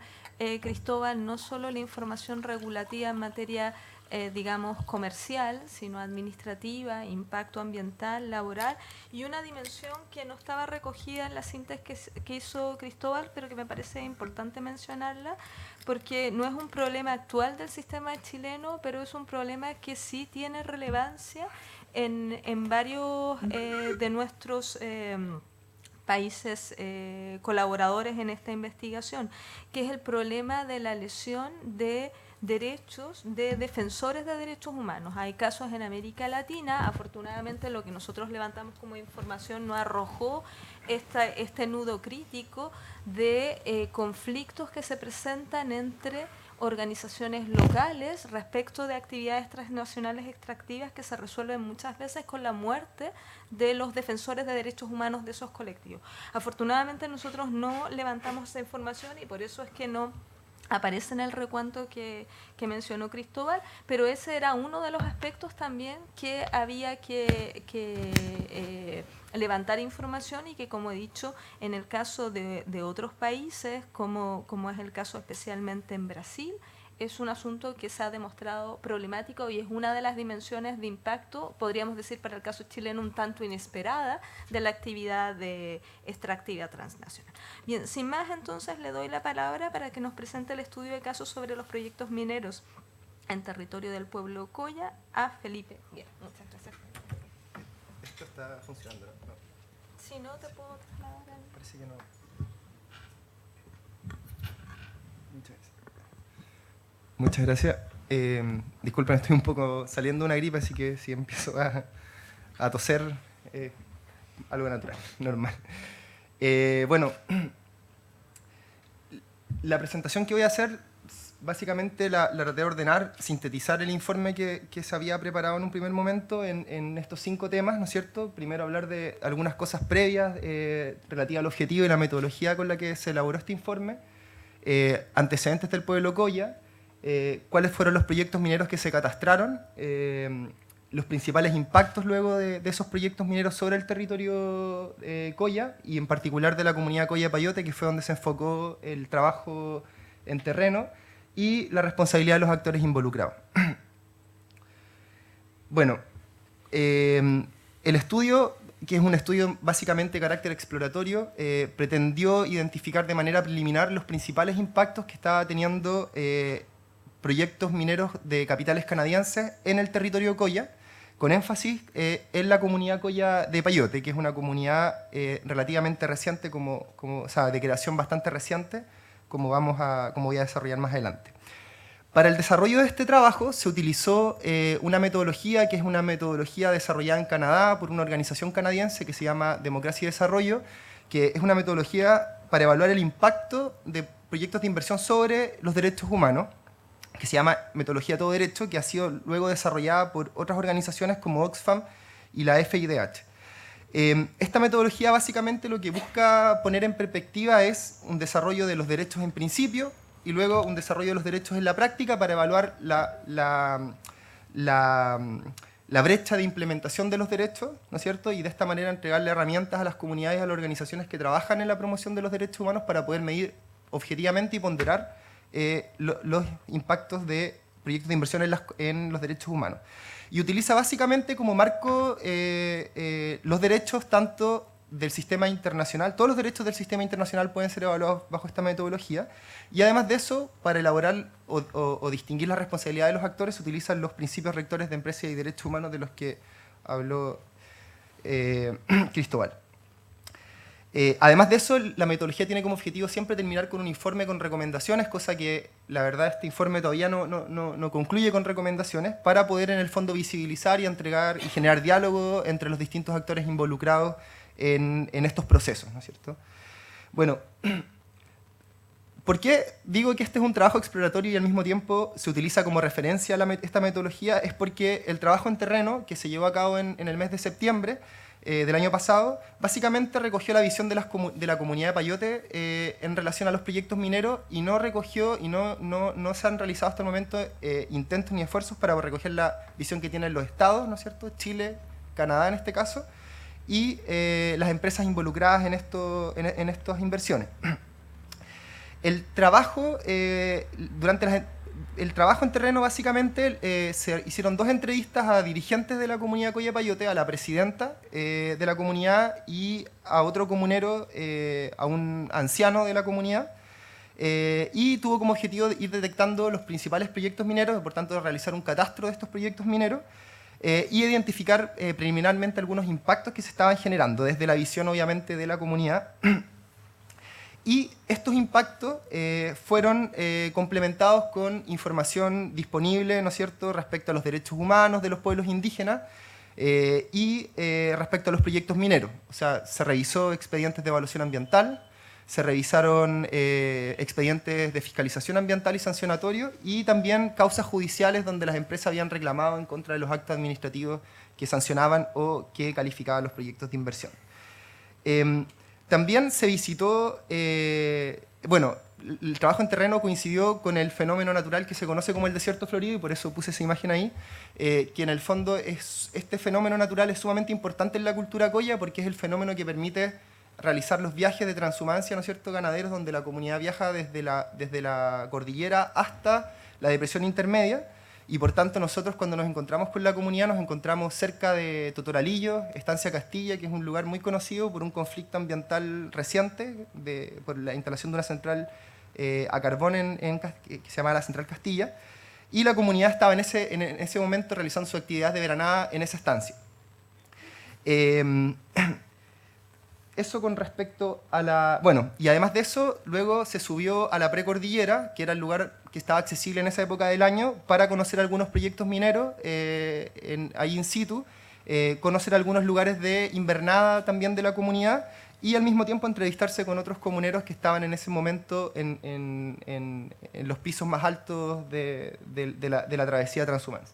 Cristóbal, no solo la información regulativa en materia digamos, comercial, sino administrativa, impacto ambiental, laboral, y una dimensión que no estaba recogida en la síntesis que hizo Cristóbal, pero que me parece importante mencionarla, porque no es un problema actual del sistema chileno, pero es un problema que sí tiene relevancia en varios de nuestros países colaboradores en esta investigación, que es el problema de la lesión de derechos de defensores de derechos humanos. Hay casos en América Latina, afortunadamente lo que nosotros levantamos como información no arrojó este nudo crítico de conflictos que se presentan entre organizaciones locales respecto de actividades transnacionales extractivas que se resuelven muchas veces con la muerte de los defensores de derechos humanos de esos colectivos. Afortunadamente nosotros no levantamos esa información y por eso es que no aparece en el recuento que mencionó Cristóbal, pero ese era uno de los aspectos también que había que levantar información y que, como he dicho, en el caso de otros países, como es el caso especialmente en Brasil, es un asunto que se ha demostrado problemático y es una de las dimensiones de impacto, podríamos decir para el caso chileno un tanto inesperada, de la actividad extractiva transnacional. Bien, sin más entonces le doy la palabra para que nos presente el estudio de casos sobre los proyectos mineros en territorio del pueblo Coya a Felipe. Bien, muchas gracias. Esto está funcionando, ¿no? Si no, te puedo trasladar. Parece que no. Muchas gracias. Disculpen, estoy un poco saliendo de una gripe, así que si empiezo a toser, algo natural, normal. Bueno, la presentación que voy a hacer, básicamente la traté de ordenar, sintetizar el informe que se había preparado en un primer momento en estos 5 temas, ¿no es cierto? Primero hablar de algunas cosas previas relativas al objetivo y la metodología con la que se elaboró este informe, antecedentes del pueblo Coya, cuáles fueron los proyectos mineros que se catastraron, los principales impactos luego de esos proyectos mineros sobre el territorio Coya y en particular de la comunidad Coya-Payote, que fue donde se enfocó el trabajo en terreno, y la responsabilidad de los actores involucrados. Bueno, el estudio, que es un estudio básicamente de carácter exploratorio, pretendió identificar de manera preliminar los principales impactos que estaba teniendo proyectos mineros de capitales canadienses en el territorio Coya, con énfasis en la comunidad Coya de Payote, que es una comunidad relativamente reciente, o sea, de creación bastante reciente, como voy a desarrollar más adelante. Para el desarrollo de este trabajo se utilizó una metodología que es una metodología desarrollada en Canadá por una organización canadiense que se llama Democracia y Desarrollo, que es una metodología para evaluar el impacto de proyectos de inversión sobre los derechos humanos, que se llama Metodología Todo Derecho, que ha sido luego desarrollada por otras organizaciones como Oxfam y la FIDH. Esta metodología básicamente lo que busca poner en perspectiva es un desarrollo de los derechos en principio y luego un desarrollo de los derechos en la práctica para evaluar la brecha de implementación de los derechos, ¿no es cierto? Y de esta manera entregarle herramientas a las comunidades y a las organizaciones que trabajan en la promoción de los derechos humanos para poder medir objetivamente y ponderar los impactos de proyectos de inversión en los derechos humanos. Y utiliza básicamente como marco los derechos tanto del sistema internacional, todos los derechos del sistema internacional pueden ser evaluados bajo esta metodología, y además de eso, para elaborar o distinguir la responsabilidad de los actores, se utilizan los principios rectores de empresa y derechos humanos de los que habló Cristóbal. Además de eso, la metodología tiene como objetivo siempre terminar con un informe con recomendaciones, cosa que la verdad este informe todavía no concluye con recomendaciones, para poder en el fondo visibilizar y entregar y generar diálogo entre los distintos actores involucrados en estos procesos, ¿no es cierto? Bueno, ¿por qué digo que este es un trabajo exploratorio y al mismo tiempo se utiliza como referencia esta metodología? Es porque el trabajo en terreno que se llevó a cabo en el mes de septiembre del año pasado, básicamente recogió la visión de la comunidad de Payote en relación a los proyectos mineros y no recogió y no se han realizado hasta el momento intentos ni esfuerzos para recoger la visión que tienen los estados, ¿no es cierto? Chile, Canadá en este caso, y las empresas involucradas en estas inversiones. El trabajo, el trabajo en terreno básicamente se hicieron 2 entrevistas a dirigentes de la comunidad Coya-Payote, a la presidenta de la comunidad y a otro comunero, a un anciano de la comunidad, y tuvo como objetivo ir detectando los principales proyectos mineros, por tanto realizar un catastro de estos proyectos mineros y identificar preliminarmente algunos impactos que se estaban generando desde la visión obviamente de la comunidad. Y estos impactos fueron complementados con información disponible, ¿no es cierto?, respecto a los derechos humanos de los pueblos indígenas y respecto a los proyectos mineros. O sea, se revisó expedientes de evaluación ambiental, se revisaron expedientes de fiscalización ambiental y sancionatorio y también causas judiciales donde las empresas habían reclamado en contra de los actos administrativos que sancionaban o que calificaban los proyectos de inversión. También se visitó, bueno, el trabajo en terreno coincidió con el fenómeno natural que se conoce como el desierto florido y por eso puse esa imagen ahí, que en el fondo este fenómeno natural es sumamente importante en la cultura coya porque es el fenómeno que permite realizar los viajes de transhumancia, ¿no es cierto?, ganaderos, donde la comunidad viaja desde la cordillera hasta la depresión intermedia. Y por tanto nosotros cuando nos encontramos con la comunidad nos encontramos cerca de Totoralillo, Estancia Castilla, que es un lugar muy conocido por un conflicto ambiental reciente, por la instalación de una central a carbón que se llama la Central Castilla, y la comunidad estaba en ese momento realizando su actividad de veranada en esa estancia. Eso con respecto a la... Bueno, y además de eso, luego se subió a la precordillera, que era el lugar que estaba accesible en esa época del año, para conocer algunos proyectos mineros ahí in situ, conocer algunos lugares de invernada también de la comunidad y al mismo tiempo entrevistarse con otros comuneros que estaban en ese momento en los pisos más altos de la travesía transhumante.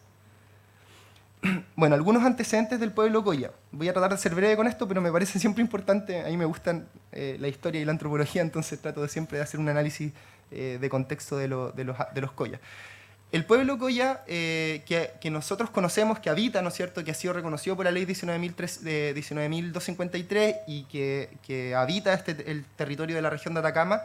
Bueno, algunos antecedentes del pueblo Coya. Voy a tratar de ser breve con esto, pero me parece siempre importante. A mí me gustan la historia y la antropología, entonces trato de siempre de hacer un análisis de contexto de los Coya. El pueblo Coya que nosotros conocemos, que habita, ¿no es cierto?, que ha sido reconocido por la ley 19.253 y que habita el territorio de la región de Atacama,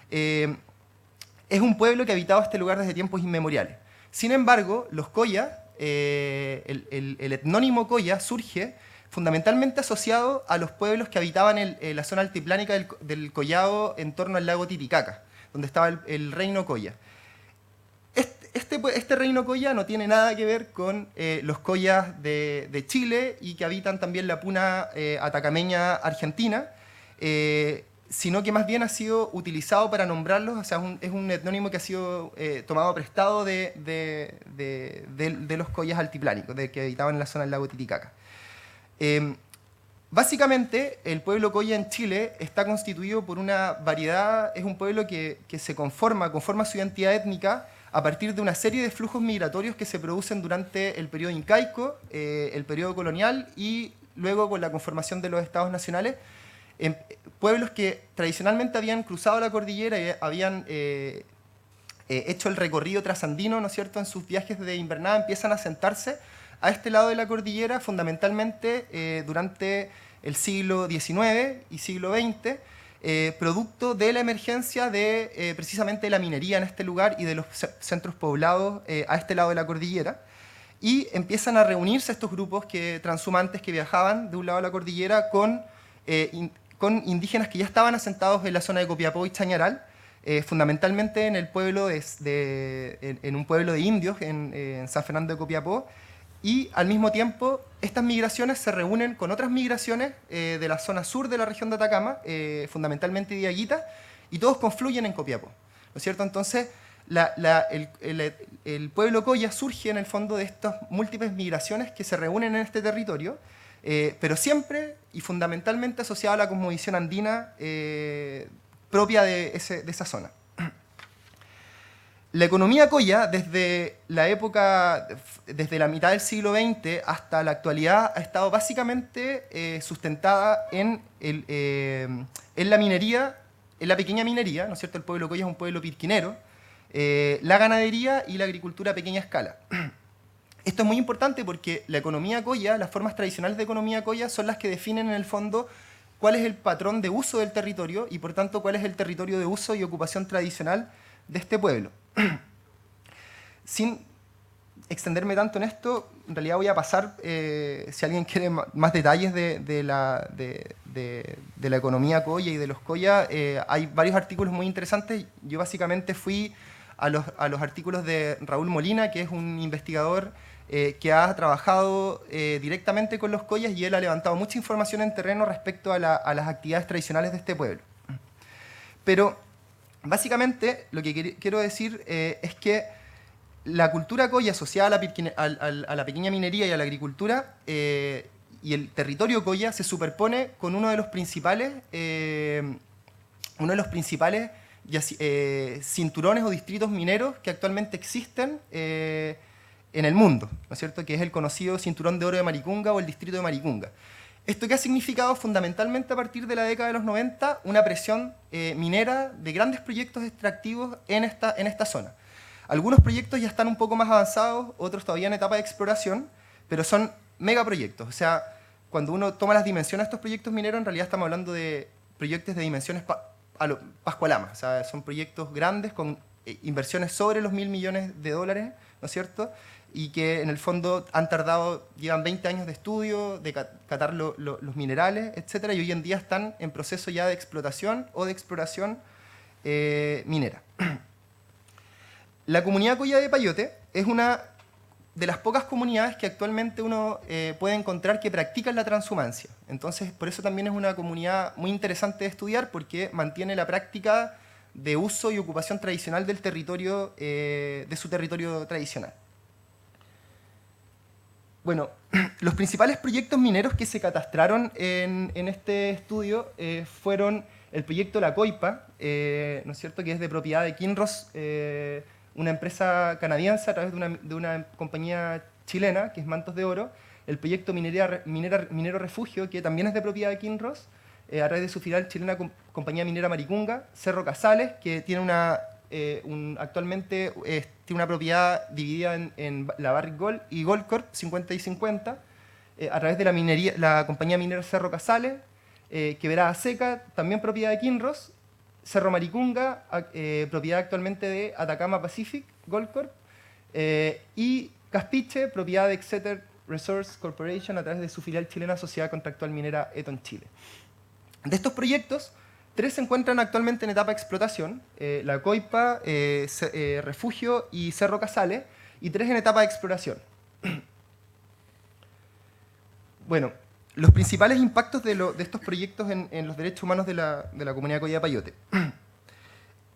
es un pueblo que ha habitado este lugar desde tiempos inmemoriales. Sin embargo, los Coya, el etnónimo Coya surge fundamentalmente asociado a los pueblos que habitaban la zona altiplánica del Collao en torno al lago Titicaca, donde estaba el reino Coya. Este reino Coya no tiene nada que ver con los Coyas de Chile y que habitan también la puna atacameña argentina, sino que más bien ha sido utilizado para nombrarlos, o sea, es un etnónimo que ha sido tomado prestado de los Coyas altiplánicos, que habitaban en la zona del lago Titicaca. Básicamente, el pueblo Coya en Chile está constituido por una variedad, es un pueblo que se conforma su identidad étnica a partir de una serie de flujos migratorios que se producen durante el periodo incaico, el periodo colonial y luego con la conformación de los estados nacionales, en pueblos que tradicionalmente habían cruzado la cordillera y habían hecho el recorrido trasandino, ¿no es cierto?, en sus viajes de invernada, empiezan a asentarse a este lado de la cordillera, fundamentalmente durante el siglo XIX y siglo XX, producto de la emergencia de precisamente la minería en este lugar y de los centros poblados a este lado de la cordillera. Y empiezan a reunirse estos grupos transhumantes que viajaban de un lado de la cordillera con indígenas que ya estaban asentados en la zona de Copiapó y Chañaral, fundamentalmente en el pueblo en un pueblo de indios en San Fernando de Copiapó, y al mismo tiempo estas migraciones se reúnen con otras migraciones de la zona sur de la región de Atacama, fundamentalmente Diaguita, y todos confluyen en Copiapó, ¿no es cierto? Entonces, el pueblo Coya surge en el fondo de estas múltiples migraciones que se reúnen en este territorio, pero siempre y fundamentalmente asociado a la cosmovisión andina propia de esa zona. La economía Coya, desde la mitad del siglo XX hasta la actualidad, ha estado básicamente sustentada en la minería, en la pequeña minería, ¿no es cierto? El pueblo Coya es un pueblo pirquinero, la ganadería y la agricultura a pequeña escala. Esto es muy importante porque la economía Coya, las formas tradicionales de economía Coya son las que definen en el fondo cuál es el patrón de uso del territorio y por tanto cuál es el territorio de uso y ocupación tradicional de este pueblo. Sin extenderme tanto en esto, en realidad voy a pasar, si alguien quiere más detalles de la economía Coya y de los Coya, hay varios artículos muy interesantes. Yo básicamente fui a los artículos de Raúl Molina, que es un investigador que ha trabajado directamente con los Coyas y él ha levantado mucha información en terreno respecto a las actividades tradicionales de este pueblo. Pero básicamente lo que quiero decir es que la cultura Coya asociada a la pequeña minería y a la agricultura y el territorio Coya se superpone con uno de los principales cinturones o distritos mineros que actualmente existen en el mundo, ¿no es cierto? Que es el conocido Cinturón de Oro de Maricunga o el Distrito de Maricunga. Esto que ha significado fundamentalmente a partir de la década de los 90 una presión minera de grandes proyectos extractivos en esta zona. Algunos proyectos ya están un poco más avanzados, otros todavía en etapa de exploración, pero son megaproyectos. O sea, cuando uno toma las dimensiones de estos proyectos mineros, en realidad estamos hablando de proyectos de dimensiones Pascualama. O sea, son proyectos grandes con inversiones sobre los $1.000 millones, ¿no es cierto? Y que en el fondo llevan 20 años de estudio, de catar los minerales, etc. Y hoy en día están en proceso ya de explotación o de exploración minera. La comunidad Coya de Payote es una de las pocas comunidades que actualmente uno puede encontrar que practican la transhumancia. Entonces, por eso también es una comunidad muy interesante de estudiar porque mantiene la práctica de uso y ocupación tradicional del territorio, de su territorio tradicional. Bueno, los principales proyectos mineros que se catastraron en este estudio fueron el proyecto La Coipa, ¿no es cierto?, que es de propiedad de Kinross, una empresa canadiense a través de una compañía chilena, que es Mantos de Oro, el proyecto Minero Refugio, que también es de propiedad de Kinross, a través de su filial chilena Compañía Minera Maricunga, Cerro Casales, que tiene actualmente tiene una propiedad dividida en la Barrick Gold y Goldcorp, 50 y 50, a través de la compañía minera Cerro Casales, Quebrada Seca, también propiedad de Kinross, Cerro Maricunga, propiedad actualmente de Atacama Pacific, Goldcorp, y Caspiche, propiedad de Exeter Resource Corporation, a través de su filial chilena Sociedad Contractual Minera Eton Chile. De estos proyectos, 3 se encuentran actualmente en etapa de explotación, La Coipa, Refugio y Cerro Casales, y 3 en etapa de exploración. Bueno, los principales impactos de estos proyectos en los derechos humanos de la comunidad Coya de Payote.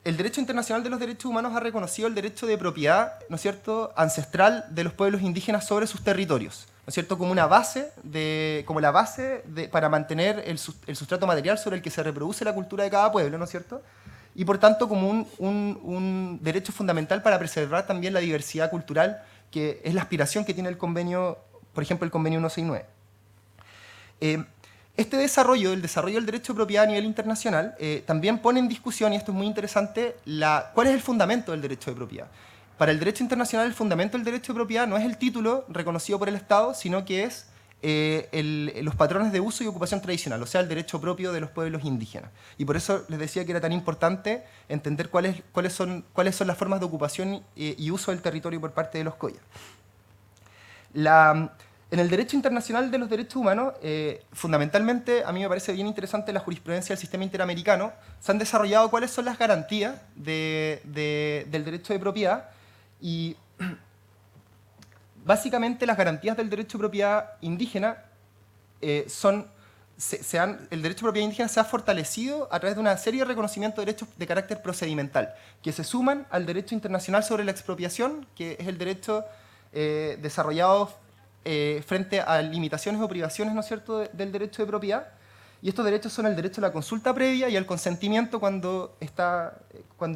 El derecho internacional de los derechos humanos ha reconocido el derecho de propiedad, ¿no es cierto?, ancestral de los pueblos indígenas sobre sus territorios, ¿no es cierto?, como la base para mantener el sustrato material sobre el que se reproduce la cultura de cada pueblo, ¿no es cierto?, y por tanto como un derecho fundamental para preservar también la diversidad cultural, que es la aspiración que tiene el convenio, por ejemplo, el convenio 169. Este desarrollo, el desarrollo del derecho de propiedad a nivel internacional, también pone en discusión, y esto es muy interesante, cuál es el fundamento del derecho de propiedad. Para el derecho internacional, el fundamento del derecho de propiedad no es el título reconocido por el Estado, sino que es los patrones de uso y ocupación tradicional, o sea, el derecho propio de los pueblos indígenas. Y por eso les decía que era tan importante entender cuáles son las formas de ocupación y uso del territorio por parte de los Coya. En el derecho internacional de los derechos humanos, fundamentalmente, a mí me parece bien interesante la jurisprudencia del sistema interamericano. Se han desarrollado cuáles son las garantías del derecho de propiedad y básicamente las garantías del derecho de propiedad indígena el derecho de propiedad indígena se ha fortalecido a través de una serie de reconocimientos de derechos de carácter procedimental, que se suman al derecho internacional sobre la expropiación, que es el derecho desarrollado frente a limitaciones o privaciones, ¿no es cierto?, del derecho de propiedad. Y estos derechos son el derecho a la consulta previa y al consentimiento cuando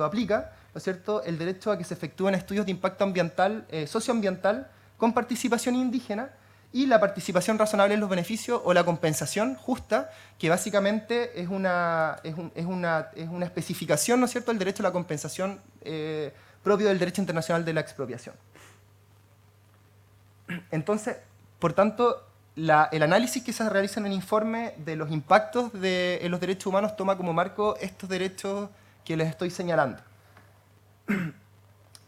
aplica, ¿no es cierto?, el derecho a que se efectúen estudios de impacto ambiental, socioambiental, con participación indígena, y la participación razonable en los beneficios o la compensación justa, que básicamente es una especificación, ¿no es cierto?, del derecho a la compensación propio del derecho internacional de la expropiación. Entonces, por tanto, el análisis que se realiza en el informe de los impactos en los derechos humanos toma como marco estos derechos que les estoy señalando.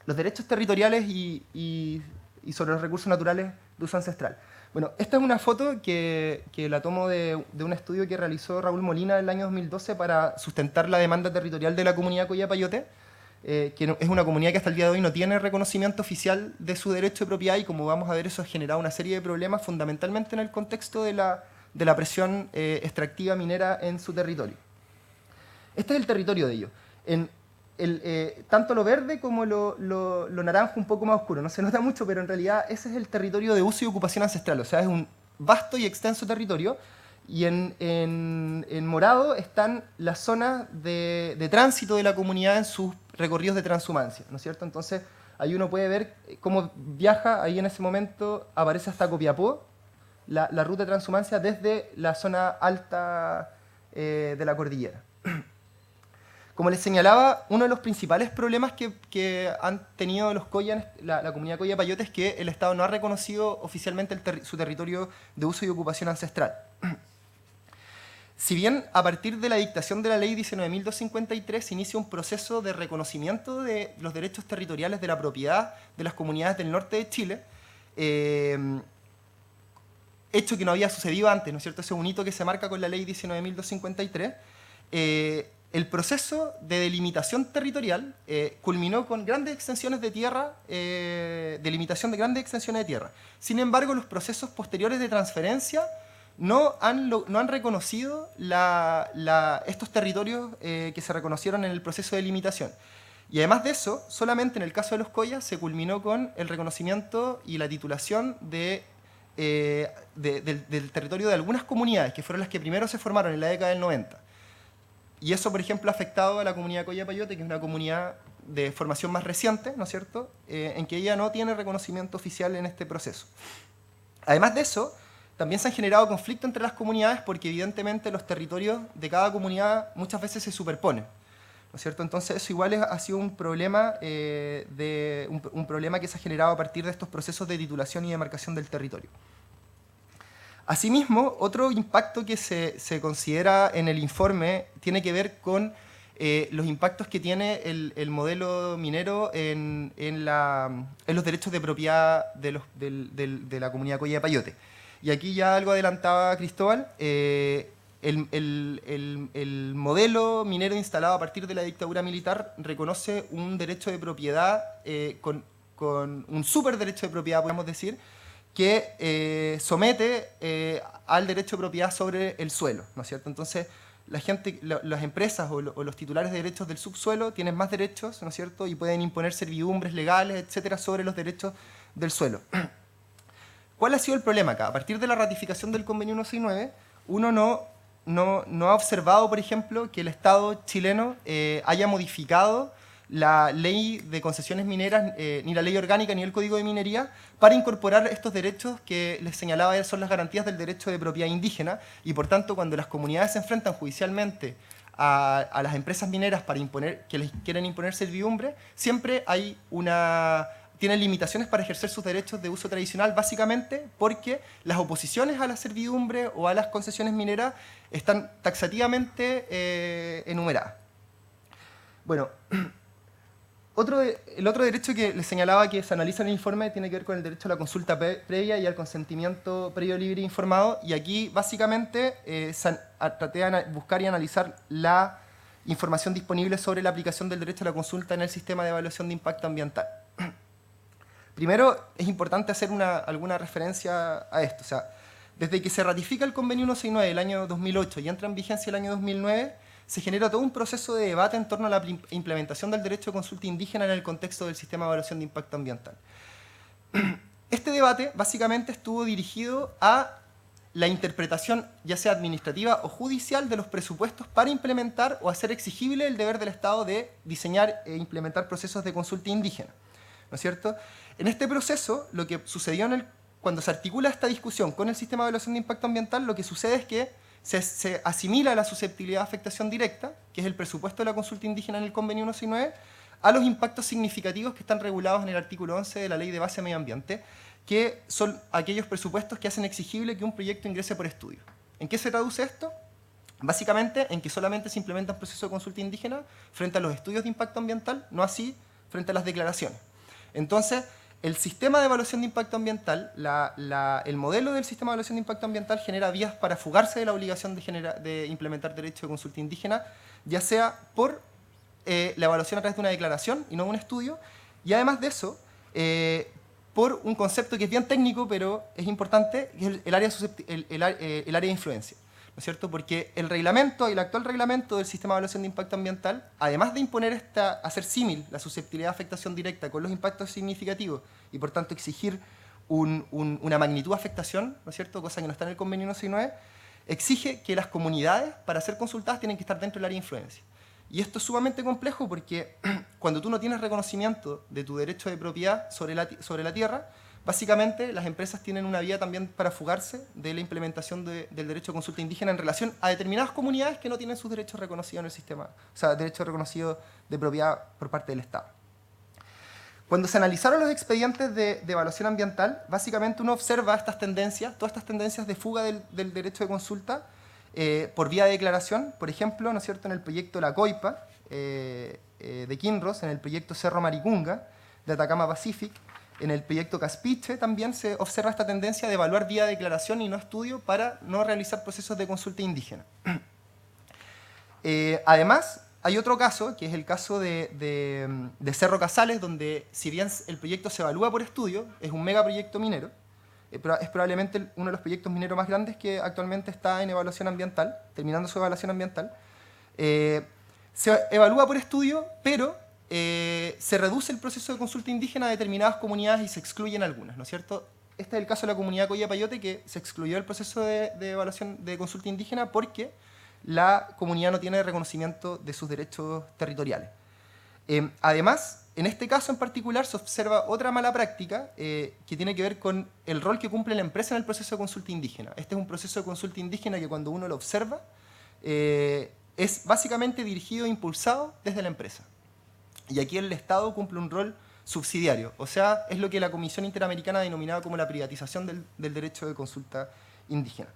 Los derechos territoriales y sobre los recursos naturales de uso ancestral. Bueno, esta es una foto que la tomo de un estudio que realizó Raúl Molina en el año 2012 para sustentar la demanda territorial de la comunidad Collapayote, que es una comunidad que hasta el día de hoy no tiene reconocimiento oficial de su derecho de propiedad, y como vamos a ver, eso ha generado una serie de problemas fundamentalmente en el contexto de la presión extractiva minera en su territorio. Este es el territorio de ellos. Tanto lo verde como lo naranjo un poco más oscuro, no se nota mucho, pero en realidad ese es el territorio de uso y ocupación ancestral, o sea, es un vasto y extenso territorio, y en morado están las zonas de tránsito de la comunidad en sus recorridos de transhumancia, ¿no es cierto? Entonces, ahí uno puede ver cómo viaja, ahí en ese momento aparece hasta Copiapó, la ruta de transhumancia desde la zona alta de la cordillera. Como les señalaba, uno de los principales problemas que han tenido los Collas, la comunidad Collapayote, es que el Estado no ha reconocido oficialmente su territorio de uso y ocupación ancestral. Si bien a partir de la dictación de la Ley 19.253 se inicia un proceso de reconocimiento de los derechos territoriales de la propiedad de las comunidades del norte de Chile, hecho que no había sucedido antes, ¿no es cierto? Ese es un hito que se marca con la Ley 19.253, el proceso de delimitación territorial culminó con grandes extensiones de tierra, delimitación de grandes extensiones de tierra. Sin embargo, los procesos posteriores de transferencia no han reconocido estos territorios que se reconocieron en el proceso de delimitación. Y además de eso, solamente en el caso de los Collas se culminó con el reconocimiento y la titulación del territorio de algunas comunidades, que fueron las que primero se formaron en la década del 90. Y eso, por ejemplo, ha afectado a la comunidad Collapayote, que es una comunidad de formación más reciente, ¿no es cierto?, en que ella no tiene reconocimiento oficial en este proceso. Además de eso, también se han generado conflictos entre las comunidades porque evidentemente los territorios de cada comunidad muchas veces se superponen, ¿no es cierto? Entonces eso igual ha sido un problema, un problema que se ha generado a partir de estos procesos de titulación y demarcación del territorio. Asimismo, otro impacto que se considera en el informe tiene que ver con los impactos que tiene el modelo minero en los derechos de propiedad de la comunidad Collapayote. Y aquí ya algo adelantaba Cristóbal, el modelo minero instalado a partir de la dictadura militar reconoce un derecho de propiedad con un superderecho de propiedad, podemos decir, que somete al derecho de propiedad sobre el suelo, ¿no es cierto? Entonces, las empresas o los titulares de derechos del subsuelo tienen más derechos, ¿no es cierto? Y pueden imponer servidumbres legales, etcétera, sobre los derechos del suelo. ¿Cuál ha sido el problema acá? A partir de la ratificación del Convenio 169, uno no ha observado, por ejemplo, que el Estado chileno haya modificado la ley de concesiones mineras, ni la ley orgánica, ni el Código de Minería, para incorporar estos derechos que les señalaba son las garantías del derecho de propiedad indígena, y por tanto cuando las comunidades se enfrentan judicialmente a las empresas mineras que les quieren imponer servidumbre, siempre tienen limitaciones para ejercer sus derechos de uso tradicional, básicamente porque las oposiciones a la servidumbre o a las concesiones mineras están taxativamente enumeradas. Bueno, el otro derecho que les señalaba que se analiza en el informe tiene que ver con el derecho a la consulta previa y al consentimiento previo, libre e informado, y aquí básicamente traté de buscar y analizar la información disponible sobre la aplicación del derecho a la consulta en el sistema de evaluación de impacto ambiental. Primero, es importante hacer alguna referencia a esto. O sea, desde que se ratifica el Convenio 169 del año 2008 y entra en vigencia el año 2009, se genera todo un proceso de debate en torno a la implementación del derecho de consulta indígena en el contexto del sistema de evaluación de impacto ambiental. Este debate básicamente estuvo dirigido a la interpretación, ya sea administrativa o judicial, de los presupuestos para implementar o hacer exigible el deber del Estado de diseñar e implementar procesos de consulta indígena, ¿no es cierto? En este proceso, lo que sucedió cuando se articula esta discusión con el sistema de evaluación de impacto ambiental, lo que sucede es que se asimila la susceptibilidad de afectación directa, que es el presupuesto de la consulta indígena en el Convenio 169, a los impactos significativos que están regulados en el artículo 11 de la Ley de Base de Medio Ambiente, que son aquellos presupuestos que hacen exigible que un proyecto ingrese por estudio. ¿En qué se traduce esto? Básicamente en que solamente se implementa un proceso de consulta indígena frente a los estudios de impacto ambiental, no así frente a las declaraciones. Entonces, el sistema de evaluación de impacto ambiental, el modelo del sistema de evaluación de impacto ambiental genera vías para fugarse de la obligación de implementar derecho de consulta indígena, ya sea por la evaluación a través de una declaración y no un estudio, y además de eso, por un concepto que es bien técnico, pero es importante, que es el área de influencia, ¿no es cierto? Porque el actual reglamento del sistema de evaluación de impacto ambiental, además de imponer hacer símil la susceptibilidad de afectación directa con los impactos significativos y por tanto exigir una magnitud de afectación, ¿no es cierto?, cosa que no está en el Convenio 169, exige que las comunidades, para ser consultadas, tienen que estar dentro del área de influencia. Y esto es sumamente complejo porque cuando tú no tienes reconocimiento de tu derecho de propiedad sobre la tierra, básicamente las empresas tienen una vía también para fugarse de la implementación del derecho de consulta indígena en relación a determinadas comunidades que no tienen sus derechos reconocidos en el sistema, o sea, derechos reconocidos de propiedad por parte del Estado. Cuando se analizaron los expedientes de evaluación ambiental, básicamente uno observa estas tendencias, todas estas tendencias de fuga del derecho de consulta, por vía de declaración, por ejemplo, ¿no es cierto?, en el proyecto La Coipa de Kinross, en el proyecto Cerro Maricunga de Atacama Pacific, en el proyecto Caspiche también se observa esta tendencia de evaluar vía declaración y no estudio para no realizar procesos de consulta indígena. Además, hay otro caso, que es el caso de Cerro Casales, donde si bien el proyecto se evalúa por estudio, es un megaproyecto minero, es probablemente uno de los proyectos mineros más grandes que actualmente está en evaluación ambiental, terminando su evaluación ambiental. Se evalúa por estudio, pero se reduce el proceso de consulta indígena a determinadas comunidades y se excluyen algunas, ¿no es cierto? Este es el caso de la comunidad Coyapayote, que se excluyó del proceso de evaluación de consulta indígena porque la comunidad no tiene reconocimiento de sus derechos territoriales. Además, en este caso en particular se observa otra mala práctica que tiene que ver con el rol que cumple la empresa en el proceso de consulta indígena. Este es un proceso de consulta indígena que cuando uno lo observa es básicamente dirigido e impulsado desde la empresa. Y aquí el Estado cumple un rol subsidiario, o sea, es lo que la Comisión Interamericana ha denominado como la privatización del derecho de consulta indígena.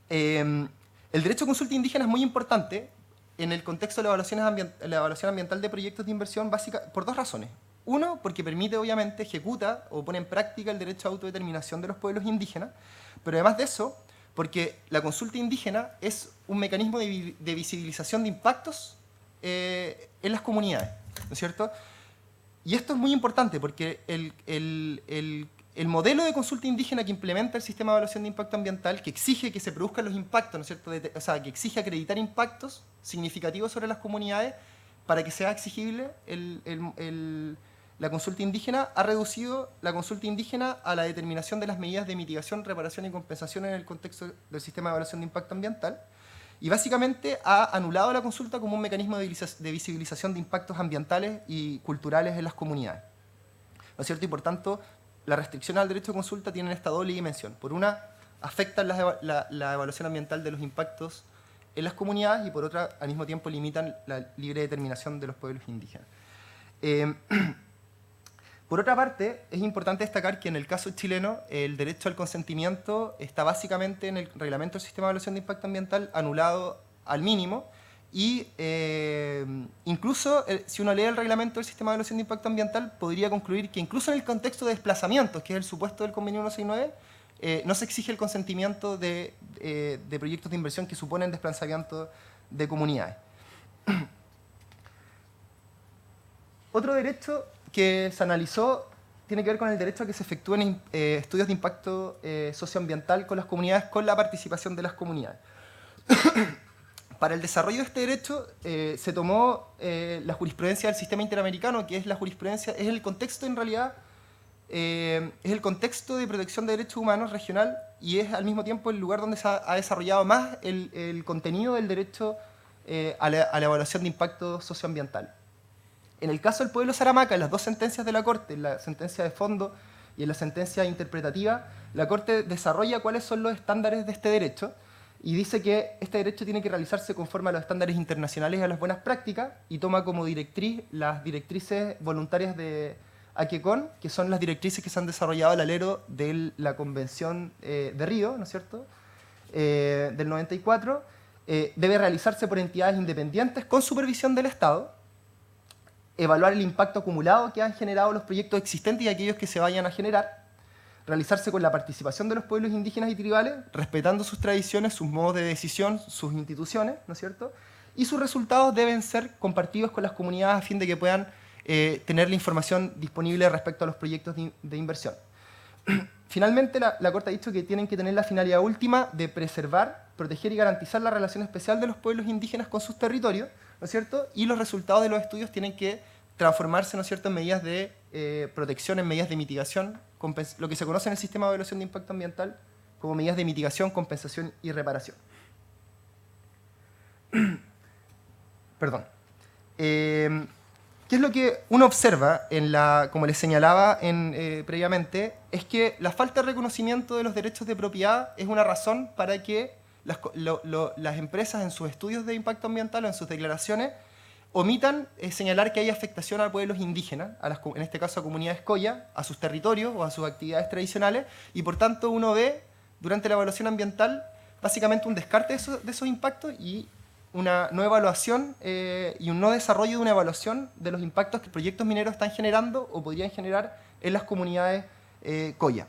El derecho de consulta indígena es muy importante en el contexto de la evaluación ambiental de proyectos de inversión básica por dos razones. Uno, porque permite, obviamente, ejecuta o pone en práctica el derecho a autodeterminación de los pueblos indígenas, pero además de eso, porque la consulta indígena es un mecanismo de visibilización de impactos en las comunidades, ¿no es cierto? Y esto es muy importante porque el modelo de consulta indígena que implementa el sistema de evaluación de impacto ambiental, que exige que se produzcan los impactos, ¿no es cierto?, o sea, que exige acreditar impactos significativos sobre las comunidades para que sea exigible la consulta indígena, ha reducido la consulta indígena a la determinación de las medidas de mitigación, reparación y compensación en el contexto del sistema de evaluación de impacto ambiental, y básicamente ha anulado la consulta como un mecanismo de visibilización de impactos ambientales y culturales en las comunidades, ¿no es cierto? Y por tanto, las restricciones al derecho de consulta tienen esta doble dimensión. Por una, afectan la evaluación ambiental de los impactos en las comunidades y por otra, al mismo tiempo, limitan la libre determinación de los pueblos indígenas. Por otra parte, es importante destacar que en el caso chileno el derecho al consentimiento está básicamente en el reglamento del sistema de evaluación de impacto ambiental anulado al mínimo y incluso si uno lee el reglamento del sistema de evaluación de impacto ambiental podría concluir que incluso en el contexto de desplazamientos, que es el supuesto del convenio 169, no se exige el consentimiento de proyectos de inversión que suponen desplazamiento de comunidades. Otro derecho que se analizó tiene que ver con el derecho a que se efectúen estudios de impacto socioambiental con las comunidades, con la participación de las comunidades. Para el desarrollo de este derecho se tomó la jurisprudencia del sistema interamericano, que es la jurisprudencia, es el contexto en realidad, es el contexto de protección de derechos humanos regional y es al mismo tiempo el lugar donde se ha desarrollado más el contenido del derecho a la evaluación de impacto socioambiental. En el caso del pueblo Saramaca, en las dos sentencias de la Corte, en la sentencia de fondo y en la sentencia interpretativa, la Corte desarrolla cuáles son los estándares de este derecho y dice que este derecho tiene que realizarse conforme a los estándares internacionales y a las buenas prácticas y toma como directriz las directrices voluntarias de AQUECON, que son las directrices que se han desarrollado al alero de la Convención de Río, ¿no es cierto?, del 94. Debe realizarse por entidades independientes con supervisión del Estado, evaluar el impacto acumulado que han generado los proyectos existentes y aquellos que se vayan a generar, realizarse con la participación de los pueblos indígenas y tribales, respetando sus tradiciones, sus modos de decisión, sus instituciones, ¿no es cierto? Y sus resultados deben ser compartidos con las comunidades a fin de que puedan tener la información disponible respecto a los proyectos de inversión. Finalmente, la Corte ha dicho que tienen que tener la finalidad última de preservar, proteger y garantizar la relación especial de los pueblos indígenas con sus territorios, ¿no es cierto? Y los resultados de los estudios tienen que transformarse, ¿no es cierto?, en medidas de protección, en medidas de mitigación, lo que se conoce en el sistema de evaluación de impacto ambiental como medidas de mitigación, compensación y reparación. Perdón. ¿Qué es lo que uno observa, como les señalaba previamente? Es que la falta de reconocimiento de los derechos de propiedad es una razón para que las empresas en sus estudios de impacto ambiental o en sus declaraciones omitan señalar que hay afectación a pueblos indígenas, en este caso a comunidades coya, a sus territorios o a sus actividades tradicionales, y por tanto uno ve durante la evaluación ambiental básicamente un descarte de esos impactos y una no evaluación y un no desarrollo de una evaluación de los impactos que proyectos mineros están generando o podrían generar en las comunidades coya.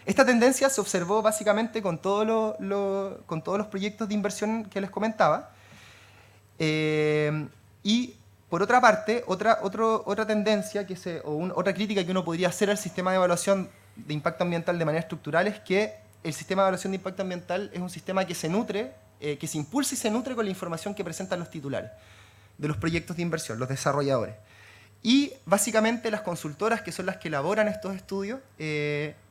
Esta tendencia se observó básicamente con todos los proyectos de inversión que les comentaba. Y por otra parte, otra tendencia otra crítica que uno podría hacer al sistema de evaluación de impacto ambiental de manera estructural es que el sistema de evaluación de impacto ambiental es un sistema que se nutre, que se impulsa y se nutre con la información que presentan los titulares de los proyectos de inversión, los desarrolladores. Y básicamente las consultoras, que son las que elaboran estos estudios,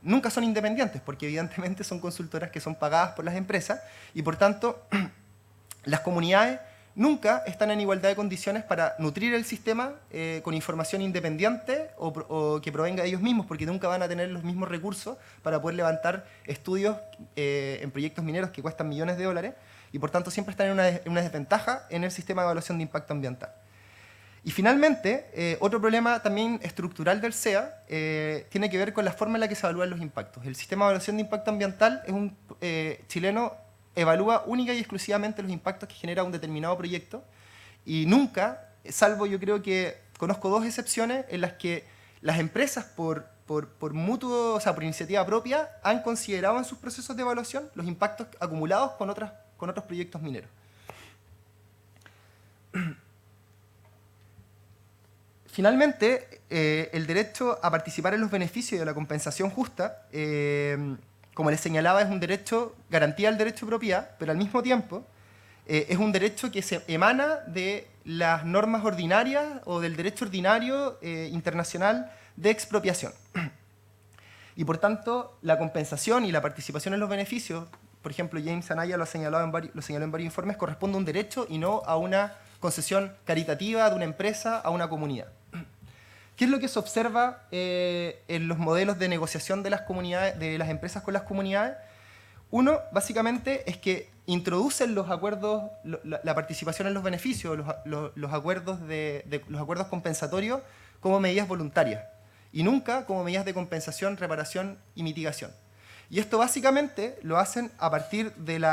nunca son independientes, porque evidentemente son consultoras que son pagadas por las empresas y por tanto las comunidades nunca están en igualdad de condiciones para nutrir el sistema con información independiente o que provenga de ellos mismos, porque nunca van a tener los mismos recursos para poder levantar estudios en proyectos mineros que cuestan millones de dólares y por tanto siempre están en una desventaja en el sistema de evaluación de impacto ambiental. Y finalmente, otro problema también estructural del SEA tiene que ver con la forma en la que se evalúan los impactos. El sistema de evaluación de impacto ambiental es chileno evalúa única y exclusivamente los impactos que genera un determinado proyecto y nunca, salvo yo creo que conozco dos excepciones en las que las empresas por mutuo, o sea, por iniciativa propia, han considerado en sus procesos de evaluación los impactos acumulados con otros proyectos mineros. Finalmente, el derecho a participar en los beneficios de la compensación justa, como les señalaba, es un derecho, garantía del derecho de propiedad, pero al mismo tiempo es un derecho que se emana de las normas ordinarias o del derecho ordinario internacional de expropiación. Y por tanto, la compensación y la participación en los beneficios, por ejemplo, James Anaya lo señaló en varios informes, corresponde a un derecho y no a una concesión caritativa de una empresa a una comunidad. ¿Qué es lo que se observa en los modelos de negociación de las comunidades, de las empresas con las comunidades? Uno, básicamente, es que introducen los acuerdos, la participación en los beneficios, los acuerdos compensatorios como medidas voluntarias y nunca como medidas de compensación, reparación y mitigación. Y esto básicamente lo hacen a partir del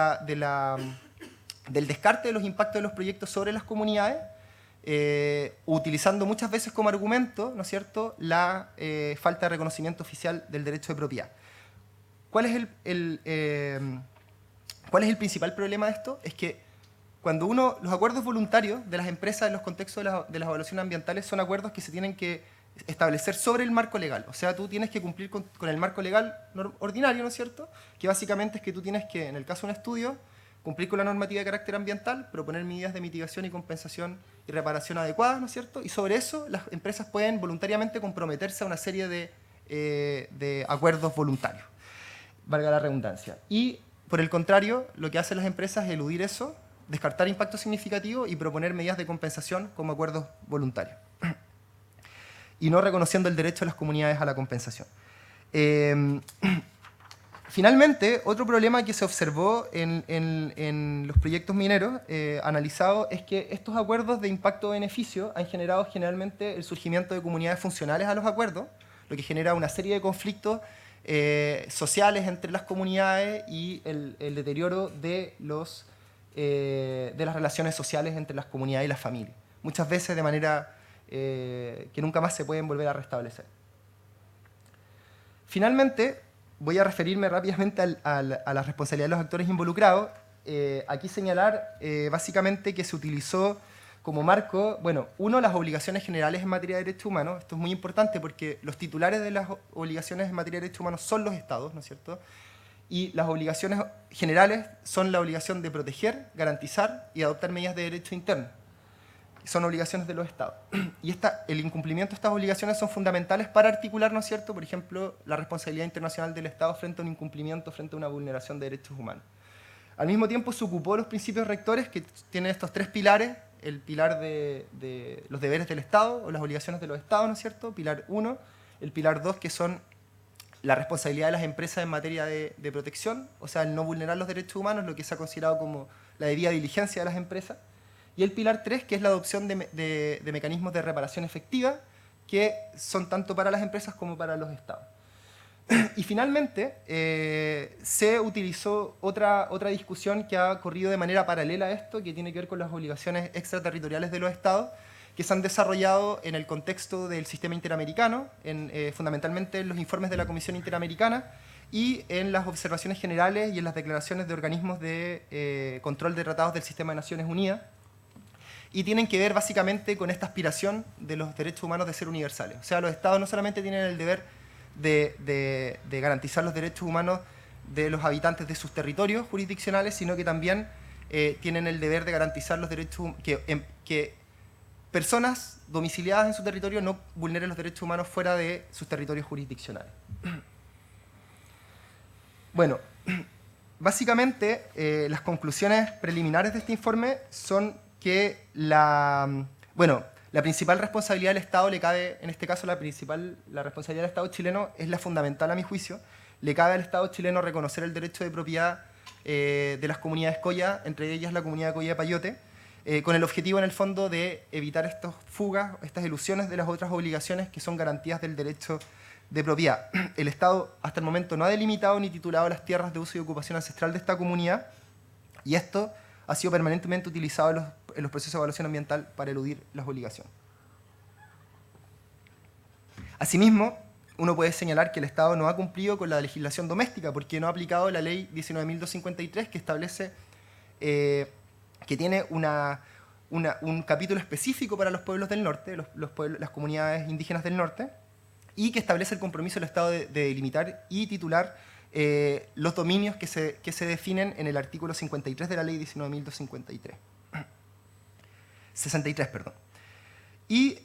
descarte de los impactos de los proyectos sobre las comunidades, utilizando muchas veces como argumento, ¿no es cierto?, la falta de reconocimiento oficial del derecho de propiedad. ¿Cuál es el principal problema de esto? Es que los acuerdos voluntarios de las empresas en los contextos de las evaluaciones ambientales son acuerdos que se tienen que establecer sobre el marco legal. O sea, tú tienes que cumplir con el marco legal ordinario, ¿no es cierto? Que básicamente es que tú tienes que, en el caso de un estudio, cumplir con la normativa de carácter ambiental, proponer medidas de mitigación y compensación y reparación adecuadas, ¿no es cierto? Y sobre eso las empresas pueden voluntariamente comprometerse a una serie de acuerdos voluntarios, valga la redundancia. Y, por el contrario, lo que hacen las empresas es eludir eso, descartar impacto significativo y proponer medidas de compensación como acuerdos voluntarios. Y no reconociendo el derecho de las comunidades a la compensación. Finalmente, otro problema que se observó en los proyectos mineros analizados es que estos acuerdos de impacto-beneficio han generado generalmente el surgimiento de comunidades funcionales a los acuerdos, lo que genera una serie de conflictos sociales entre las comunidades y el deterioro de las relaciones sociales entre las comunidades y las familias, muchas veces de manera que nunca más se pueden volver a restablecer. Finalmente, voy a referirme rápidamente a la responsabilidad de los actores involucrados. Aquí señalar básicamente que se utilizó como marco, bueno, uno, las obligaciones generales en materia de derechos humanos. Esto es muy importante porque los titulares de las obligaciones en materia de derechos humanos son los estados, ¿no es cierto? Y las obligaciones generales son la obligación de proteger, garantizar y adoptar medidas de derecho interno. Son obligaciones de los estados. Y el incumplimiento de estas obligaciones son fundamentales para articular, ¿no es cierto?, por ejemplo, la responsabilidad internacional del Estado frente a un incumplimiento, frente a una vulneración de derechos humanos. Al mismo tiempo se ocupó los principios rectores que tienen estos tres pilares: el pilar de los deberes del Estado o las obligaciones de los Estados, ¿no es cierto?, pilar 1, el pilar 2, que son la responsabilidad de las empresas en materia de protección, o sea, el no vulnerar los derechos humanos, lo que se ha considerado como la debida diligencia de las empresas, y el pilar 3, que es la adopción de mecanismos de reparación efectiva, que son tanto para las empresas como para los Estados. Y finalmente, se utilizó otra discusión que ha corrido de manera paralela a esto, que tiene que ver con las obligaciones extraterritoriales de los Estados, que se han desarrollado en el contexto del sistema interamericano, fundamentalmente en los informes de la Comisión Interamericana y en las observaciones generales y en las declaraciones de organismos de control de tratados del Sistema de Naciones Unidas, y tienen que ver básicamente con esta aspiración de los derechos humanos de ser universales. O sea, los Estados no solamente tienen el deber de garantizar los derechos humanos de los habitantes de sus territorios jurisdiccionales, sino que también tienen el deber de garantizar los derechos que personas domiciliadas en su territorio no vulneren los derechos humanos fuera de sus territorios jurisdiccionales. Bueno, básicamente las conclusiones preliminares de este informe son que la principal responsabilidad del Estado le cabe, en este caso la responsabilidad del Estado chileno es la fundamental a mi juicio. Le cabe al Estado chileno reconocer el derecho de propiedad de las comunidades Coya, entre ellas la comunidad Coya de Payote, con el objetivo en el fondo de evitar estas fugas, estas elusiones de las otras obligaciones que son garantías del derecho de propiedad. El Estado hasta el momento no ha delimitado ni titulado las tierras de uso y ocupación ancestral de esta comunidad, y esto ha sido permanentemente utilizado en los procesos de evaluación ambiental para eludir las obligaciones. Asimismo, uno puede señalar que el Estado no ha cumplido con la legislación doméstica porque no ha aplicado la ley 19.253, que establece que tiene un capítulo específico para los pueblos del norte, las comunidades indígenas del norte, y que establece el compromiso del Estado de delimitar y titular los dominios que se definen en el artículo 53 de la ley 19.253. 63, perdón. Y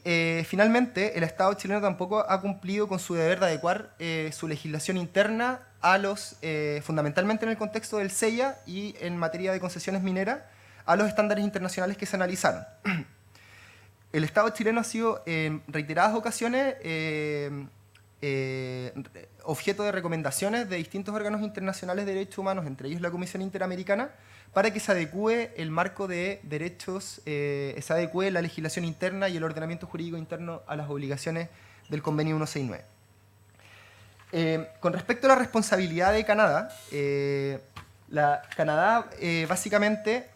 finalmente, el Estado chileno tampoco ha cumplido con su deber de adecuar su legislación interna a fundamentalmente en el contexto del CEIA y en materia de concesiones mineras, a los estándares internacionales que se analizaron. El Estado chileno ha sido en reiteradas ocasiones objeto de recomendaciones de distintos órganos internacionales de derechos humanos, entre ellos la Comisión Interamericana, para que se adecue el marco de derechos, se adecue la legislación interna y el ordenamiento jurídico interno a las obligaciones del Convenio 169. Con respecto a la responsabilidad de Canadá, Canadá básicamente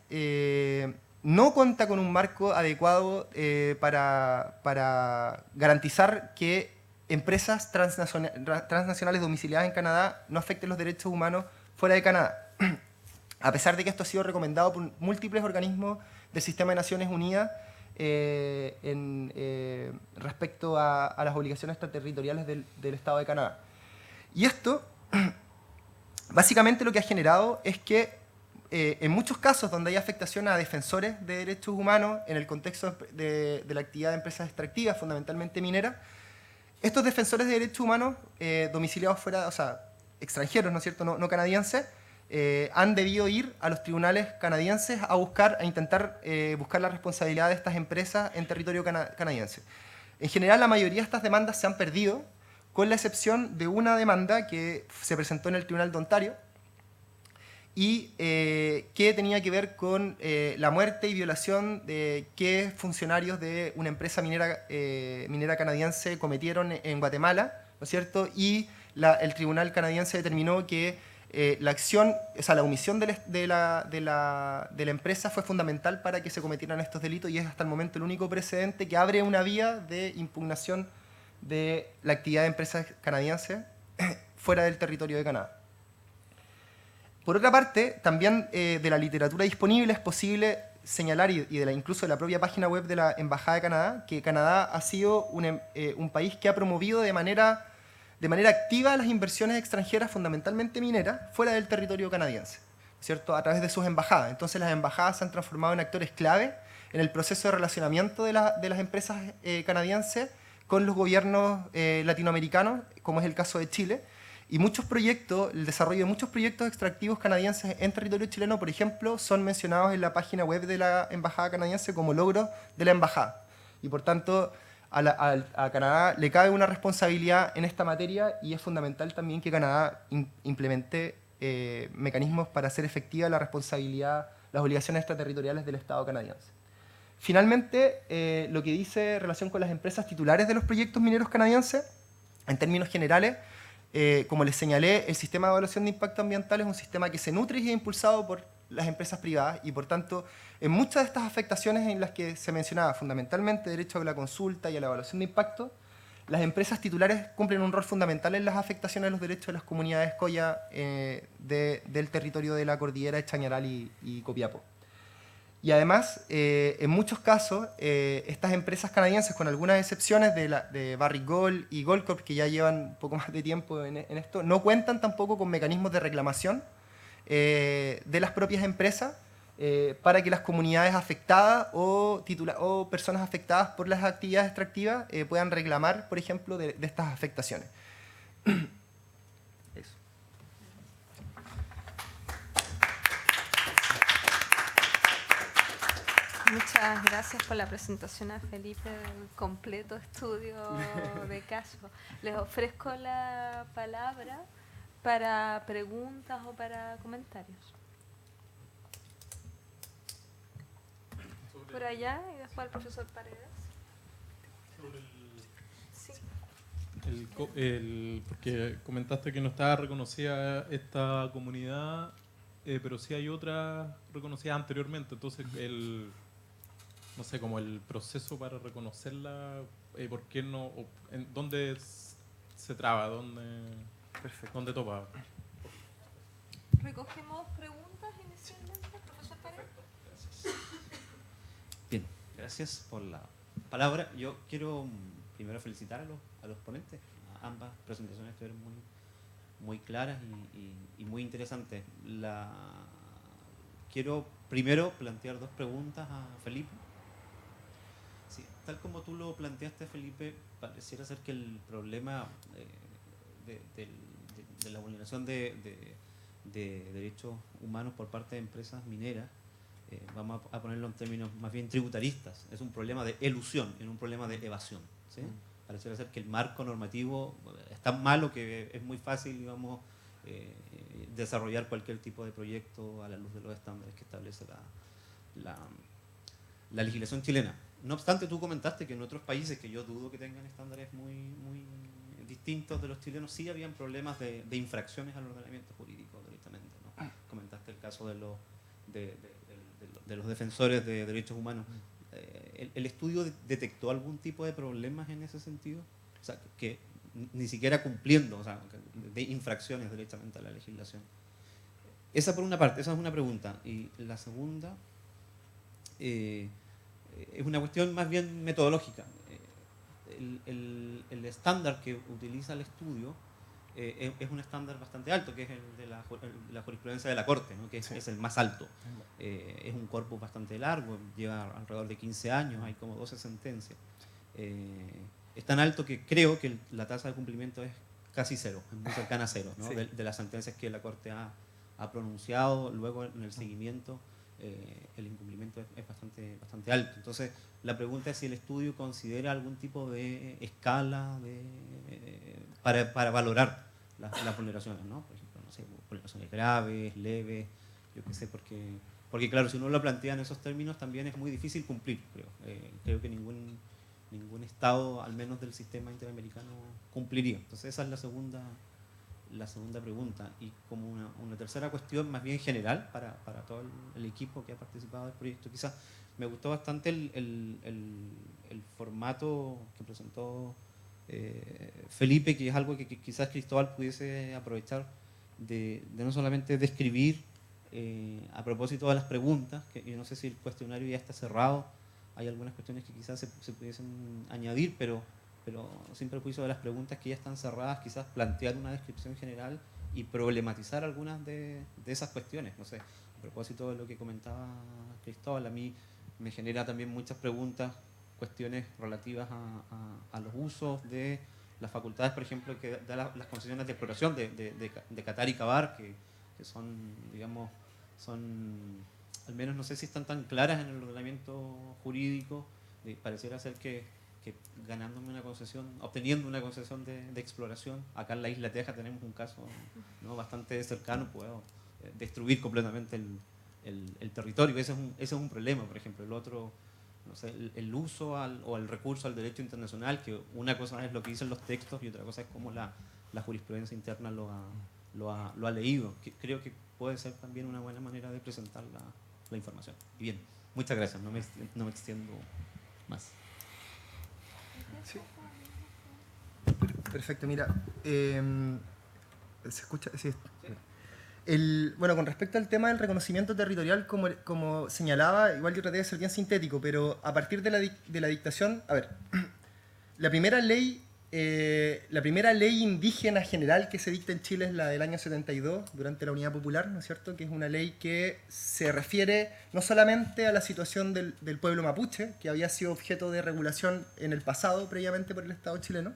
no cuenta con un marco adecuado para garantizar que empresas transnacionales domiciliadas en Canadá no afecten los derechos humanos fuera de Canadá. a pesar de que esto ha sido recomendado por múltiples organismos del sistema de Naciones Unidas respecto a las obligaciones extraterritoriales del Estado de Canadá. Y esto, básicamente lo que ha generado es que en muchos casos donde hay afectación a defensores de derechos humanos en el contexto de la actividad de empresas extractivas, fundamentalmente mineras, estos defensores de derechos humanos domiciliados fuera, o sea, extranjeros, ¿no es cierto?, no canadienses, han debido ir a los tribunales canadienses a intentar buscar la responsabilidad de estas empresas en territorio canadiense. En general, la mayoría de estas demandas se han perdido, con la excepción de una demanda que se presentó en el Tribunal de Ontario y que tenía que ver con la muerte y violación que funcionarios de una empresa minera canadiense cometieron en Guatemala, ¿no es cierto? Y el tribunal canadiense determinó que la acción, o sea, la omisión de la empresa fue fundamental para que se cometieran estos delitos y es hasta el momento el único precedente que abre una vía de impugnación de la actividad de empresas canadienses fuera del territorio de Canadá. Por otra parte, también de la literatura disponible es posible señalar, incluso de la propia página web de la Embajada de Canadá, que Canadá ha sido un país que ha promovido de manera activa las inversiones extranjeras, fundamentalmente mineras, fuera del territorio canadiense, ¿cierto?, a través de sus embajadas. Entonces las embajadas se han transformado en actores clave en el proceso de relacionamiento de las empresas canadienses con los gobiernos latinoamericanos, como es el caso de Chile, y el desarrollo de muchos proyectos extractivos canadienses en territorio chileno, por ejemplo, son mencionados en la página web de la Embajada canadiense como logros de la embajada. Y por tanto, a Canadá le cabe una responsabilidad en esta materia y es fundamental también que Canadá implemente mecanismos para hacer efectiva la responsabilidad, las obligaciones extraterritoriales del Estado canadiense. Finalmente, lo que dice en relación con las empresas titulares de los proyectos mineros canadienses, en términos generales, como les señalé, el sistema de evaluación de impacto ambiental es un sistema que se nutre y es impulsado por las empresas privadas y, por tanto, en muchas de estas afectaciones en las que se mencionaba fundamentalmente derecho a la consulta y a la evaluación de impacto, las empresas titulares cumplen un rol fundamental en las afectaciones a los derechos de las comunidades coya del territorio de la cordillera de Chañaral y Copiapó. Y además, en muchos casos, estas empresas canadienses, con algunas excepciones de Barrick Gold y Goldcorp, que ya llevan un poco más de tiempo en esto, no cuentan tampoco con mecanismos de reclamación de las propias empresas para que las comunidades afectadas o personas afectadas por las actividades extractivas puedan reclamar, por ejemplo, de estas afectaciones. Eso. Muchas gracias por la presentación a Felipe del completo estudio de caso. Les ofrezco la palabra para preguntas o para comentarios. Por allá y después al profesor Paredes. Sí. Porque comentaste que no estaba reconocida esta comunidad, pero sí hay otras reconocidas anteriormente. Entonces, no sé, como el proceso para reconocerla, ¿por qué no? ¿Dónde se traba? ¿Dónde topa? Recogemos preguntas inicialmente, profesor Paredes. Bien, gracias por la palabra. Yo quiero primero felicitar a los ponentes. Ambas presentaciones estuvieron muy claras y muy interesantes. Quiero primero plantear dos preguntas a Felipe. Sí, tal como tú lo planteaste, Felipe, pareciera ser que el problema de la vulneración de derechos humanos por parte de empresas mineras, vamos a ponerlo en términos más bien tributaristas, es un problema de elusión, es un problema de evasión, ¿sí? Pareciera ser que el marco normativo es tan malo que es muy fácil, digamos, desarrollar cualquier tipo de proyecto a la luz de los estándares que establece la legislación chilena. No obstante, tú comentaste que en otros países, que yo dudo que tengan estándares muy distintos de los chilenos, sí habían problemas de infracciones al ordenamiento jurídico directamente, ¿no? Comentaste el caso de los defensores de derechos humanos. ¿El estudio detectó algún tipo de problemas en ese sentido? O sea, que ni siquiera cumpliendo, o sea, de infracciones directamente a la legislación. Esa por una parte, esa es una pregunta. Y la segunda es una cuestión más bien metodológica. El estándar que utiliza el estudio es un estándar bastante alto, que es el de la jurisprudencia de la Corte, ¿no? Que es el más alto. Es un corpus bastante largo, lleva alrededor de 15 años, hay como 12 sentencias. Es tan alto que creo que la tasa de cumplimiento es casi cero, es muy cercana a cero, ¿no? Sí. De las sentencias que la Corte ha pronunciado, luego en el seguimiento el incumplimiento es bastante alto. Entonces, la pregunta es si el estudio considera algún tipo de escala para valorar las vulneraciones, ¿no? Por ejemplo, no sé, vulneraciones graves, leves, yo qué sé, porque claro, si uno lo plantea en esos términos también es muy difícil cumplir, creo. Creo que ningún Estado, al menos del sistema interamericano, cumpliría. Entonces, esa es la segunda pregunta. Y como una tercera cuestión más bien general para todo el equipo que ha participado del proyecto, quizás me gustó bastante el formato que presentó Felipe, que es algo que quizás Cristóbal pudiese aprovechar de no solamente describir a propósito de las preguntas, que yo no sé si el cuestionario ya está cerrado, hay algunas cuestiones que quizás se pudiesen añadir, pero sin perjuicio de las preguntas que ya están cerradas, quizás plantear una descripción general y problematizar algunas de esas cuestiones. No sé, a propósito de lo que comentaba Cristóbal, a mí me genera también muchas preguntas, cuestiones relativas a los usos de las facultades, por ejemplo, que da las concesiones de exploración de Qatar y Cabar, que son, digamos, al menos no sé si están tan claras en el ordenamiento jurídico. Pareciera ser que ganándome una concesión, obteniendo una concesión de exploración, acá en la isla Teja tenemos un caso, ¿no?, bastante cercano, puedo destruir completamente el territorio. Ese es un problema, por ejemplo. El otro, no sé, el uso o el recurso al derecho internacional, que una cosa es lo que dicen los textos y otra cosa es cómo la jurisprudencia interna lo ha leído. Creo que puede ser también una buena manera de presentar la información. Y bien, muchas gracias, no me extiendo más. Sí. Perfecto, mira. ¿Se escucha? Sí. Bueno, con respecto al tema del reconocimiento territorial, como señalaba, igual yo traté de ser bien sintético, pero a partir de la dictación, a ver, la primera ley indígena general que se dicta en Chile es la del año 72, durante la Unidad Popular, ¿no es cierto?, que es una ley que se refiere no solamente a la situación del pueblo mapuche, que había sido objeto de regulación en el pasado, previamente por el Estado chileno,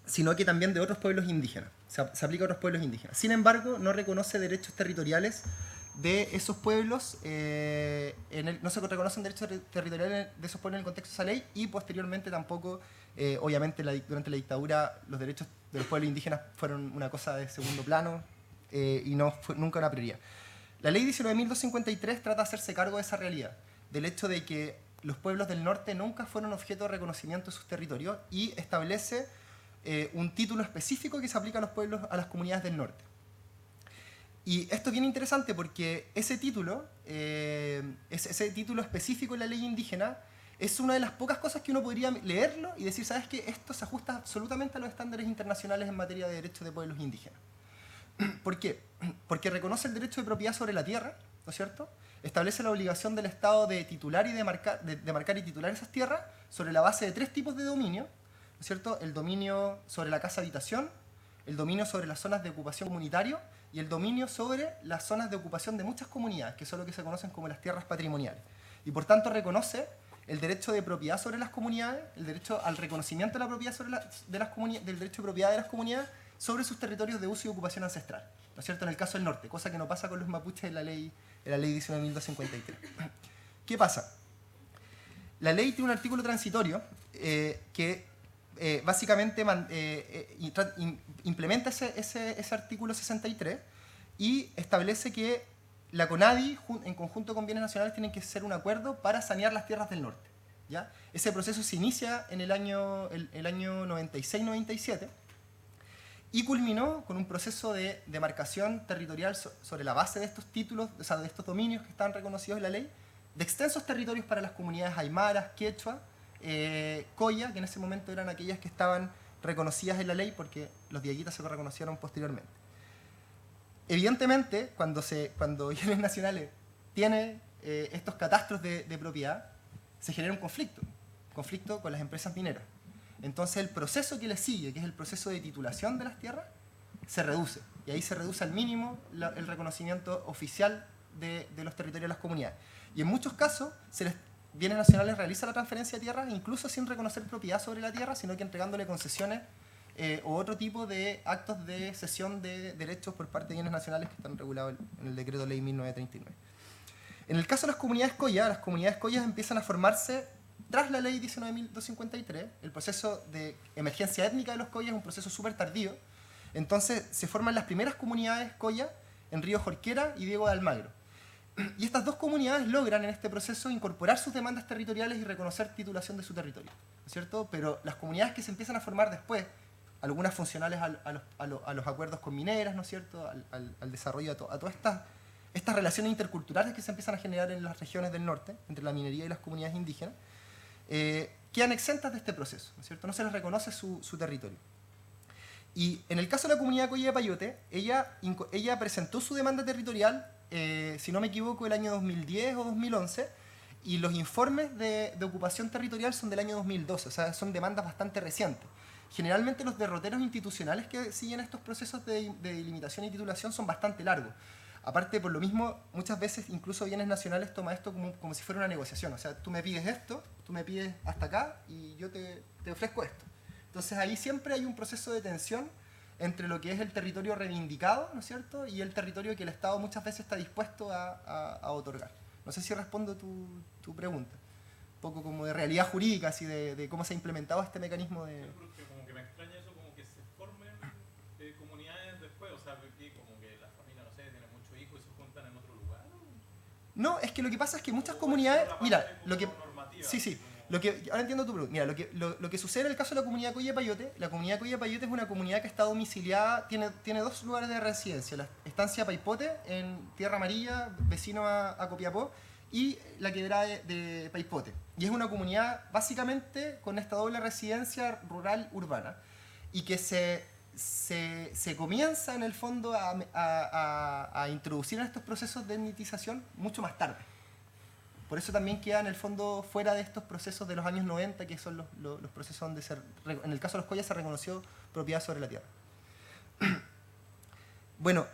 sino que también de otros pueblos indígenas. Se aplica a otros pueblos indígenas. Sin embargo, no reconoce derechos territoriales de esos pueblos, no se reconocen derechos territoriales de esos pueblos en el contexto de esa ley, y posteriormente tampoco, obviamente durante la dictadura, los derechos de los pueblos indígenas fueron una cosa de segundo plano y no fue nunca una prioridad. La ley 19.253 trata de hacerse cargo de esa realidad, del hecho de que los pueblos del norte nunca fueron objeto de reconocimiento de sus territorios, y establece un título específico que se aplica a los pueblos, a las comunidades del norte. Y esto es bien interesante porque ese título específico en la ley indígena es una de las pocas cosas que uno podría leerlo y decir, ¿sabes qué? Esto se ajusta absolutamente a los estándares internacionales en materia de derechos de pueblos indígenas. ¿Por qué? Porque reconoce el derecho de propiedad sobre la tierra, ¿no es cierto? Establece la obligación del Estado de titular y de marcar y titular esas tierras sobre la base de 3 tipos de dominio, ¿no es cierto? El dominio sobre la casa-habitación, el dominio sobre las zonas de ocupación comunitario y el dominio sobre las zonas de ocupación de muchas comunidades, que son lo que se conocen como las tierras patrimoniales. Y por tanto reconoce el derecho de propiedad sobre las comunidades, el derecho al reconocimiento de la propiedad del derecho de propiedad de las comunidades sobre sus territorios de uso y ocupación ancestral, ¿no es cierto?, en el caso del norte, cosa que no pasa con los mapuches en la ley 19.253. ¿Qué pasa? La ley tiene un artículo transitorio que básicamente implementa ese artículo 63 y establece que la CONADI, en conjunto con Bienes Nacionales, tienen que hacer un acuerdo para sanear las tierras del norte, ¿ya? Ese proceso se inicia en el año 96-97 y culminó con un proceso de demarcación territorial sobre la base de estos títulos, o sea, de estos dominios que están reconocidos en la ley, de extensos territorios para las comunidades aymaras, quechua, coya, que en ese momento eran aquellas que estaban reconocidas en la ley porque los diaguitas se lo reconocieron posteriormente. Evidentemente, cuando bienes nacionales tienen estos catastros de propiedad, se genera un conflicto con las empresas mineras. Entonces el proceso que le sigue, que es el proceso de titulación de las tierras, se reduce. Y ahí se reduce al mínimo el reconocimiento oficial de los territorios de las comunidades. Y en muchos casos, bienes nacionales realiza la transferencia de tierras incluso sin reconocer propiedad sobre la tierra, sino que entregándole concesiones o otro tipo de actos de cesión de derechos por parte de bienes nacionales que están regulados en el Decreto Ley 1939. En el caso de las comunidades collas empiezan a formarse tras la Ley 19.253. El proceso de emergencia étnica de los collas es un proceso súper tardío. Entonces se forman las primeras comunidades collas en Río Jorquera y Diego de Almagro. Y estas dos comunidades logran en este proceso incorporar sus demandas territoriales y reconocer titulación de su territorio, ¿no es cierto? Pero las comunidades que se empiezan a formar después, algunas funcionales a los acuerdos con mineras, ¿no es cierto?, al desarrollo, a todas estas relaciones interculturales que se empiezan a generar en las regiones del norte, entre la minería y las comunidades indígenas, quedan exentas de este proceso, ¿no es cierto? No se les reconoce su territorio. Y en el caso de la comunidad Colla de Payote, ella presentó su demanda territorial, si no me equivoco, el año 2010 o 2011, y los informes de ocupación territorial son del año 2012, o sea, son demandas bastante recientes. Generalmente los derroteros institucionales que siguen estos procesos de delimitación y titulación son bastante largos. Aparte, por lo mismo, muchas veces incluso bienes nacionales toma esto como si fuera una negociación. O sea, tú me pides esto, tú me pides hasta acá y yo te ofrezco esto. Entonces ahí siempre hay un proceso de tensión entre lo que es el territorio reivindicado, ¿no es cierto?, y el territorio que el Estado muchas veces está dispuesto a otorgar. No sé si respondo tu pregunta. Un poco como de realidad jurídica, así de cómo se ha implementado este mecanismo de... Como que me extraña eso, como que se formen comunidades después, o sea, que como que la familia, no sé, tiene muchos hijos y se juntan en otro lugar. No, es que lo que pasa es que muchas comunidades... Mira, lo que... Sí. Ahora entiendo tu pregunta. Mira, lo que sucede en el caso de la comunidad Colla de Payote, la comunidad Colla de Payote es una comunidad que está domiciliada, tiene dos lugares de residencia, la estancia Paipote, en Tierra Amarilla, vecino a Copiapó, y la quebrada de Paipote. Y es una comunidad básicamente con esta doble residencia rural-urbana, y que se comienza en el fondo a introducir en estos procesos de etnitización mucho más tarde. Por eso también queda en el fondo fuera de estos procesos de los años 90, que son los procesos donde, en el caso de los collas, se reconoció propiedad sobre la tierra. Bueno,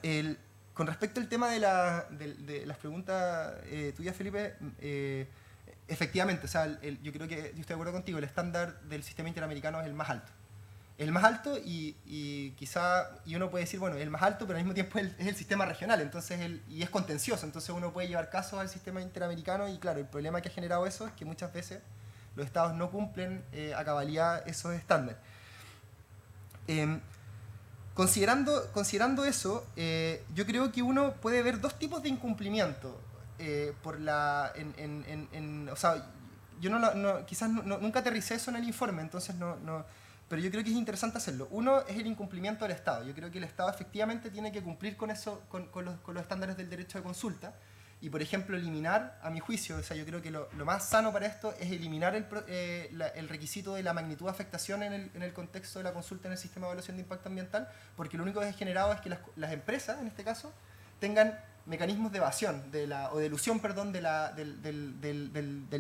con respecto al tema de las preguntas tuyas, Felipe, efectivamente, o sea, yo creo que yo estoy de acuerdo contigo, el estándar del sistema interamericano es el más alto. El más alto y uno puede decir, bueno, es el más alto, pero al mismo tiempo es el sistema regional, entonces y es contencioso, entonces uno puede llevar casos al sistema interamericano y claro, el problema que ha generado eso es que muchas veces los estados no cumplen a cabalidad esos estándares. Considerando eso, yo creo que uno puede ver dos tipos de incumplimiento. O sea, yo quizás nunca aterricé eso en el informe, entonces pero yo creo que es interesante hacerlo. Uno es el incumplimiento del Estado. Yo creo que el Estado efectivamente tiene que cumplir con eso, con los estándares del derecho de consulta. Y, por ejemplo, eliminar, a mi juicio, o sea, yo creo que lo más sano para esto es eliminar el requisito de la magnitud de afectación en el contexto de la consulta en el sistema de evaluación de impacto ambiental, porque lo único que ha generado es que las empresas, en este caso, tengan mecanismos de evasión, o de elusión, perdón, del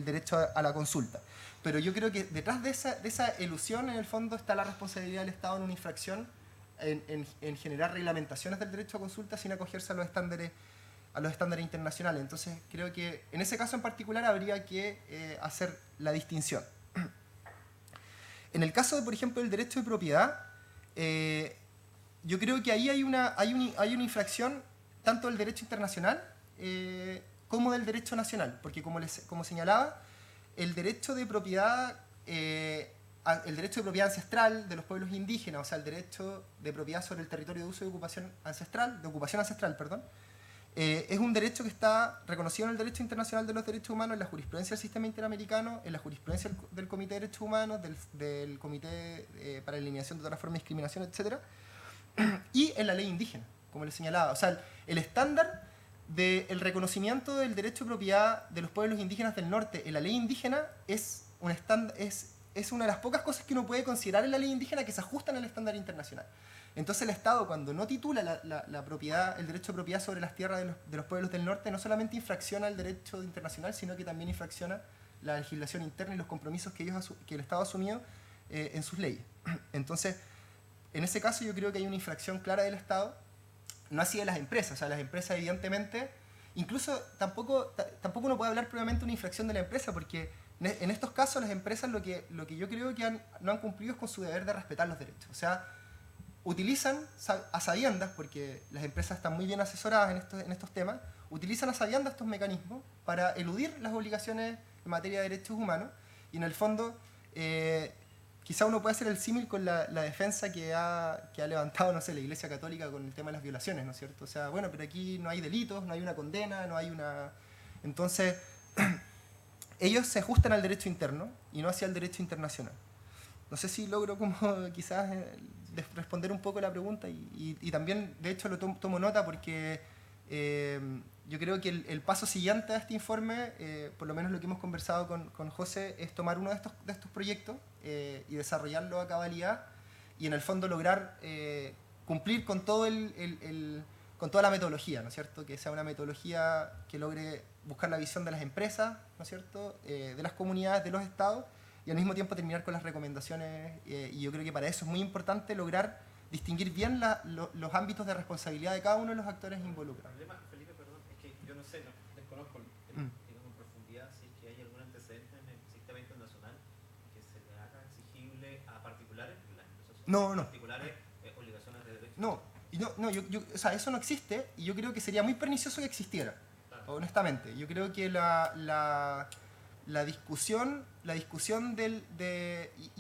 derecho a la consulta. Pero yo creo que detrás de esa elusión, en el fondo, está la responsabilidad del Estado en una infracción, en generar reglamentaciones del derecho a consulta sin acogerse a los estándares internacionales. Entonces, creo que en ese caso en particular habría que hacer la distinción. En el caso, por ejemplo, del derecho de propiedad, yo creo que ahí hay una infracción tanto del derecho internacional como del derecho nacional, porque como señalaba, el derecho de propiedad ancestral de los pueblos indígenas, o sea, el derecho de propiedad sobre el territorio de uso y ocupación ancestral, es un derecho que está reconocido en el derecho internacional de los derechos humanos, en la jurisprudencia del sistema interamericano, en la jurisprudencia del Comité de Derechos Humanos, del Comité para la Eliminación de toda forma de discriminación, etc. Y en la ley indígena, como les señalaba. O sea, el estándar del reconocimiento del derecho de propiedad de los pueblos indígenas del norte en la ley indígena es es una de las pocas cosas que uno puede considerar en la ley indígena que se ajustan al estándar internacional. Entonces el Estado, cuando no titula la propiedad, el derecho de propiedad sobre las tierras de los pueblos del norte, no solamente infracciona el derecho internacional, sino que también infracciona la legislación interna y los compromisos que el Estado asumió en sus leyes. Entonces, en ese caso yo creo que hay una infracción clara del Estado, no así de las empresas. O sea, las empresas evidentemente, incluso tampoco uno puede hablar previamente de una infracción de la empresa, porque en estos casos las empresas lo que yo creo que no han cumplido es con su deber de respetar los derechos. O sea, utilizan a sabiendas, porque las empresas están muy bien asesoradas en estos temas, utilizan a sabiendas estos mecanismos para eludir las obligaciones en materia de derechos humanos, y en el fondo quizá uno puede hacer el símil con la defensa que ha levantado, no sé, la Iglesia Católica con el tema de las violaciones, ¿no es cierto? O sea, bueno, pero aquí no hay delitos, no hay una condena, no hay una... Entonces, ellos se ajustan al derecho interno y no hacia el derecho internacional. No sé si logro como quizás responder un poco la pregunta y también, de hecho, lo tomo nota porque yo creo que el paso siguiente a este informe, por lo menos lo que hemos conversado con José, es tomar uno de estos proyectos y desarrollarlo a cabalidad y en el fondo lograr cumplir con todo con toda la metodología, ¿no es cierto? Que sea una metodología que logre buscar la visión de las empresas, ¿no es cierto? De las comunidades, de los estados, y al mismo tiempo terminar con las recomendaciones. Y yo creo que para eso es muy importante lograr distinguir bien los ámbitos de responsabilidad de cada uno de los actores involucrados. El problema, Felipe, perdón, es que yo no sé, desconozco digamos, en profundidad si es que hay algún antecedente en el sistema internacional que se le haga exigible a particulares, las empresas No. particulares, obligaciones de derechos. O sea, eso no existe y yo creo que sería muy pernicioso que existiera, honestamente. Yo creo que la discusión y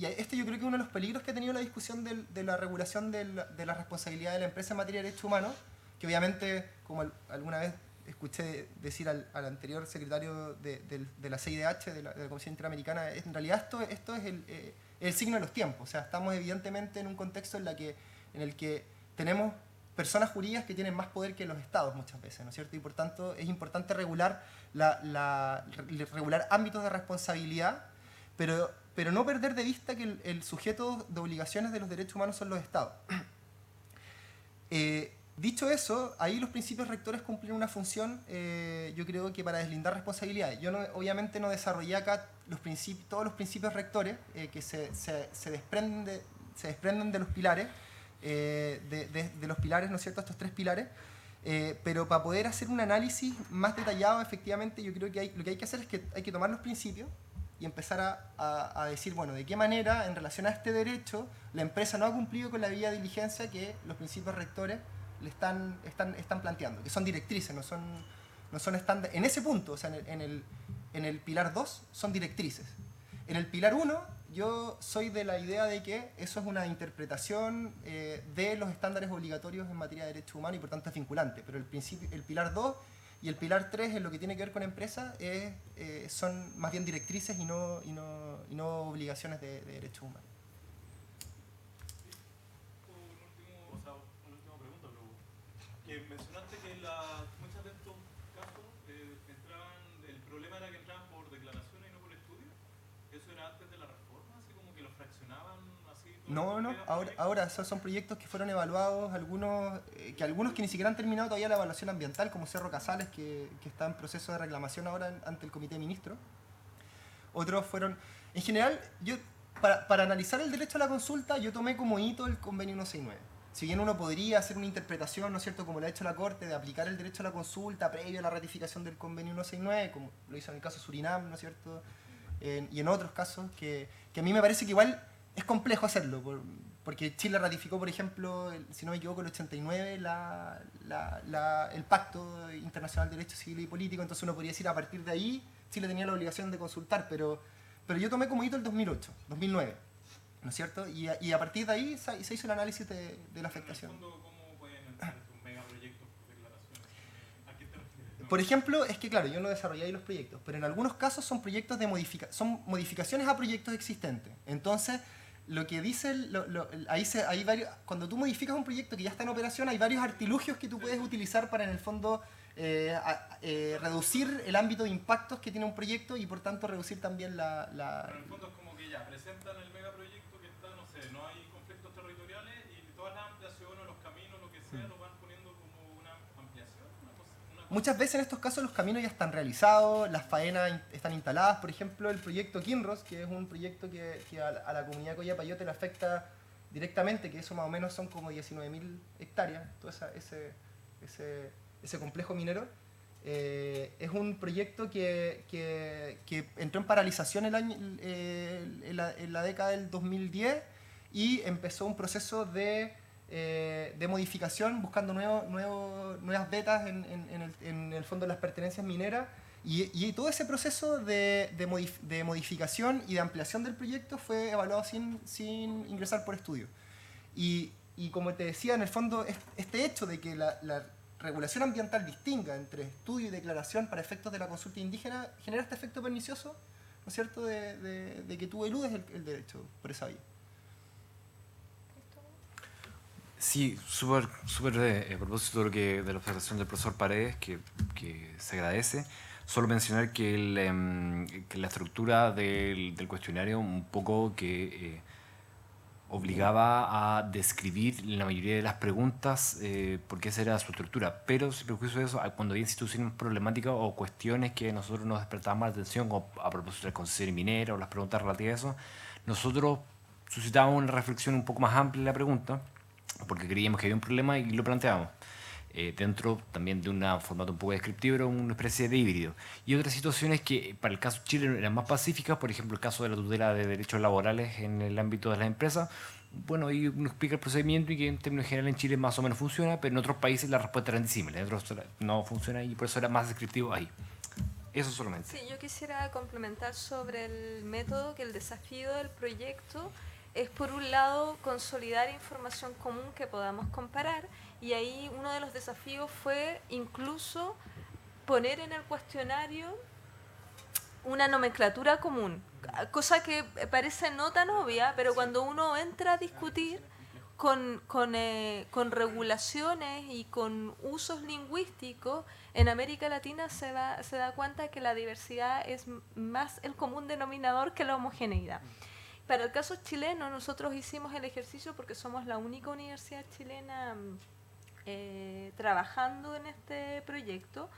este yo creo que es uno de los peligros que ha tenido la discusión de la regulación de la responsabilidad de la empresa en materia de derechos humanos, que obviamente, como alguna vez escuché decir al anterior secretario de la CIDH, de la Comisión Interamericana, en realidad esto es el signo de los tiempos. O sea, estamos evidentemente en un contexto en el que tenemos personas jurídicas que tienen más poder que los estados muchas veces, ¿no es cierto? Y por tanto es importante regular regular ámbitos de responsabilidad, pero no perder de vista que el sujeto de obligaciones de los derechos humanos son los estados. Dicho eso, ahí los principios rectores cumplen una función, yo creo que para deslindar responsabilidades. Yo obviamente no desarrollé acá todos los principios rectores que se desprenden de los pilares, de los pilares, ¿no es cierto?, estos 3 pilares, pero para poder hacer un análisis más detallado, efectivamente, yo creo que lo que hay que hacer es que hay que tomar los principios y empezar a decir, bueno, de qué manera, en relación a este derecho, la empresa no ha cumplido con la debida diligencia que los principios rectores le están planteando, que son directrices, no son estándares. En ese punto, o sea, en el pilar 2, son directrices. En el pilar 1, yo soy de la idea de que eso es una interpretación de los estándares obligatorios en materia de derechos humanos y por tanto es vinculante. Pero el pilar 2 y el pilar 3 en lo que tiene que ver con empresas son más bien directrices y no obligaciones de derechos humanos. Una última pregunta, pero que mencionaste que muchos de estos casos el problema era que entraban por declaraciones y no por estudio. ¿Eso era antes de la reforma? Así como que los fraccionaban así. No, ahora esos son proyectos que fueron evaluados, algunos que ni siquiera han terminado todavía la evaluación ambiental, como Cerro Casales, que está en proceso de reclamación ahora ante el Comité de Ministros. Otros fueron... En general, yo para analizar el derecho a la consulta, yo tomé como hito el Convenio 169. Si bien uno podría hacer una interpretación, ¿no es cierto?, como lo ha hecho la Corte, de aplicar el derecho a la consulta previo a la ratificación del Convenio 169, como lo hizo en el caso de Surinam, ¿no es cierto?, y en otros casos, que a mí me parece que igual es complejo hacerlo, porque Chile ratificó, por ejemplo, si no me equivoco, el 89, el Pacto Internacional de Derechos Civiles y Políticos, entonces uno podría decir, a partir de ahí, Chile tenía la obligación de consultar, pero yo tomé como hito el 2008, 2009, ¿no es cierto? Y a partir de ahí se hizo el análisis de la afectación. ¿Cómo pueden entrar estos megaproyectos por declaraciones? ¿A qué te refieres? Por ejemplo, es que claro, yo no desarrollé ahí los proyectos, pero en algunos casos son proyectos son modificaciones a proyectos existentes. Entonces, lo que dice, hay varios, cuando tú modificas un proyecto que ya está en operación, hay varios artilugios que tú puedes utilizar para en el fondo reducir el ámbito de impactos que tiene un proyecto y por tanto reducir también Pero en el fondo es como que ya, presentan el megaproyecto que está, no sé, no hay conflictos territoriales y todas las ampliaciones, los caminos, lo que sea, lo van poniendo como una ampliación, una cosa. Muchas veces en estos casos los caminos ya están realizados, las faenas están instaladas. Por ejemplo, el proyecto Kinross, que es un proyecto que a la comunidad Coyapayote le afecta directamente, que eso más o menos son como 19.000 hectáreas, todo ese complejo minero. Es un proyecto que entró en paralización en la década del 2010 y empezó un proceso de modificación, buscando nuevas vetas en el fondo de las pertenencias mineras. Y todo ese proceso de modificación y de ampliación del proyecto fue evaluado sin ingresar por estudio. Y como te decía, en el fondo, este hecho de que la regulación ambiental distinga entre estudio y declaración para efectos de la consulta indígena genera este efecto pernicioso, ¿no es cierto?, de que tú eludes el derecho por esa vía. Sí, súper a propósito de, de la observación del profesor Paredes, que se agradece. Solo mencionar que la estructura del cuestionario un poco que obligaba a describir la mayoría de las preguntas porque esa era su estructura, pero sin perjuicio de eso, cuando había instituciones problemáticas o cuestiones que nosotros nos despertaban más la atención, como a propósito de concesión minera o las preguntas relativas a eso, nosotros suscitábamos una reflexión un poco más amplia en la pregunta, porque creíamos que había un problema y lo planteábamos. Dentro también de un formato un poco descriptivo, era una especie de híbrido. Y otras situaciones que para el caso de Chile eran más pacíficas, por ejemplo el caso de la tutela de derechos laborales en el ámbito de las empresas. Bueno, ahí uno explica el procedimiento y que en términos generales en Chile más o menos funciona, pero en otros países la respuesta era disímil, en otros no funciona y por eso era más descriptivo ahí. Eso solamente. Sí, yo quisiera complementar sobre el método, que el desafío del proyecto es, por un lado, consolidar información común que podamos comparar, y ahí uno de los desafíos fue incluso poner en el cuestionario una nomenclatura común, cosa que parece no tan obvia, pero cuando uno entra a discutir con regulaciones y con usos lingüísticos, en América Latina se da cuenta que la diversidad es más el común denominador que la homogeneidad. Para el caso chileno, nosotros hicimos el ejercicio porque somos la única universidad chilena trabajando en este proyecto,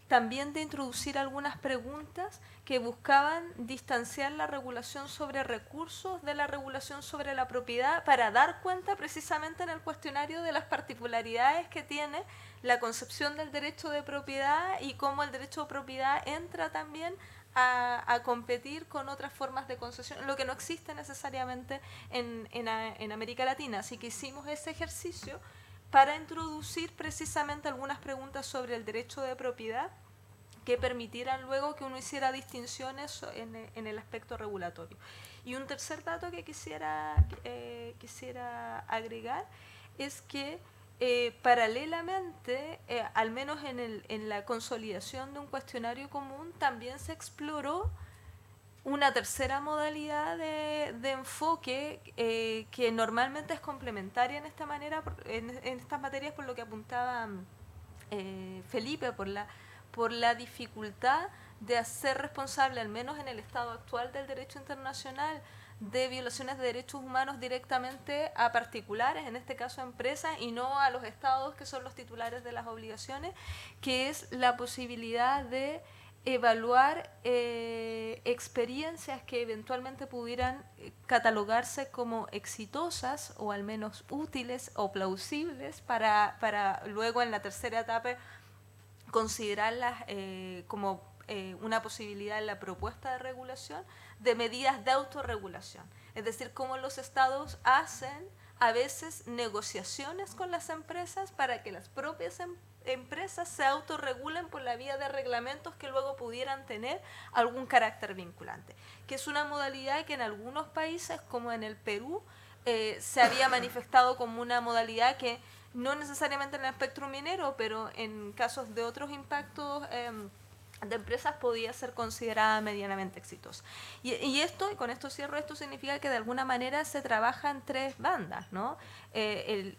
también de introducir algunas preguntas que buscaban distanciar la regulación sobre recursos de la regulación sobre la propiedad, para dar cuenta precisamente en el cuestionario de las particularidades que tiene la concepción del derecho de propiedad y cómo el derecho de propiedad entra también a competir con otras formas de concesión, lo que no existe necesariamente en América Latina. Así que hicimos ese ejercicio para introducir precisamente algunas preguntas sobre el derecho de propiedad que permitieran luego que uno hiciera distinciones en el aspecto regulatorio. Y un tercer dato que quisiera agregar es que paralelamente, al menos en la consolidación de un cuestionario común, también se exploró una tercera modalidad de enfoque que normalmente es complementaria en esta manera, en estas materias, por lo que apuntaba Felipe, por la dificultad de hacer responsable, al menos en el estado actual del derecho internacional, de violaciones de derechos humanos directamente a particulares, en este caso a empresas, y no a los estados que son los titulares de las obligaciones, que es la posibilidad de evaluar experiencias que eventualmente pudieran catalogarse como exitosas o al menos útiles o plausibles para luego en la tercera etapa considerarlas como una posibilidad en la propuesta de regulación de medidas de autorregulación. Es decir, cómo los estados hacen a veces negociaciones con las empresas para que las propias empresas se autorregulen por la vía de reglamentos que luego pudieran tener algún carácter vinculante, que es una modalidad que en algunos países, como en el Perú, se había manifestado como una modalidad que no necesariamente en el espectro minero, pero en casos de otros impactos de empresas podía ser considerada medianamente exitosa. Y con esto cierro, esto significa que de alguna manera se trabaja en tres bandas, ¿no? En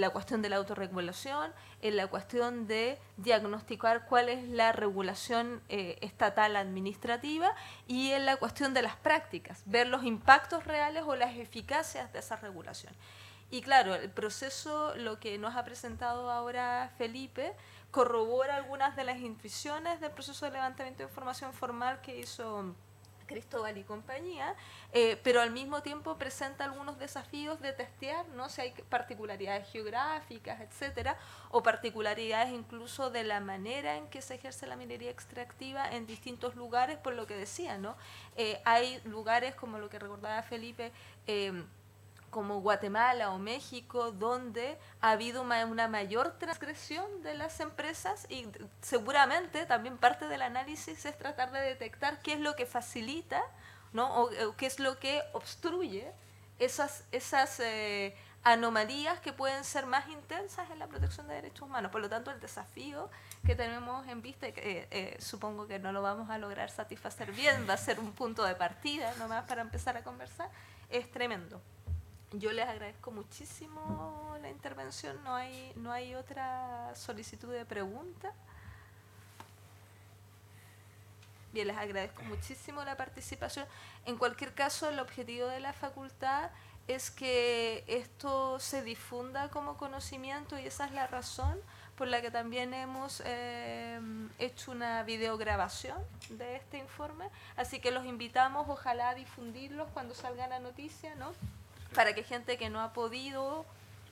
la cuestión de la autorregulación, en la cuestión de diagnosticar cuál es la regulación estatal administrativa y en la cuestión de las prácticas, ver los impactos reales o las eficacias de esa regulación. Y claro, el proceso, lo que nos ha presentado ahora Felipe, corrobora algunas de las intuiciones del proceso de levantamiento de información formal que hizo Cristóbal y compañía, pero al mismo tiempo presenta algunos desafíos de testear, ¿no? Si hay particularidades geográficas, etcétera, o particularidades incluso de la manera en que se ejerce la minería extractiva en distintos lugares, por lo que decía, ¿no? Hay lugares, como lo que recordaba Felipe, como Guatemala o México, donde ha habido una mayor transgresión de las empresas y seguramente también parte del análisis es tratar de detectar qué es lo que facilita, ¿no? o qué es lo que obstruye esas anomalías que pueden ser más intensas en la protección de derechos humanos. Por lo tanto, el desafío que tenemos en vista, que supongo que no lo vamos a lograr satisfacer bien, va a ser un punto de partida nomás para empezar a conversar, es tremendo. Yo les agradezco muchísimo la intervención. No hay otra solicitud de pregunta. Bien, les agradezco muchísimo la participación. En cualquier caso, el objetivo de la facultad es que esto se difunda como conocimiento y esa es la razón por la que también hemos hecho una videograbación de este informe. Así que los invitamos, ojalá, a difundirlos cuando salga la noticia, ¿no? Para que gente que no ha podido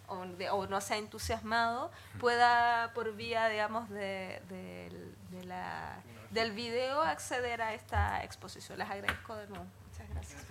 o no se ha entusiasmado pueda, por vía, digamos, del video, acceder a esta exposición. Les agradezco de nuevo. Muchas gracias.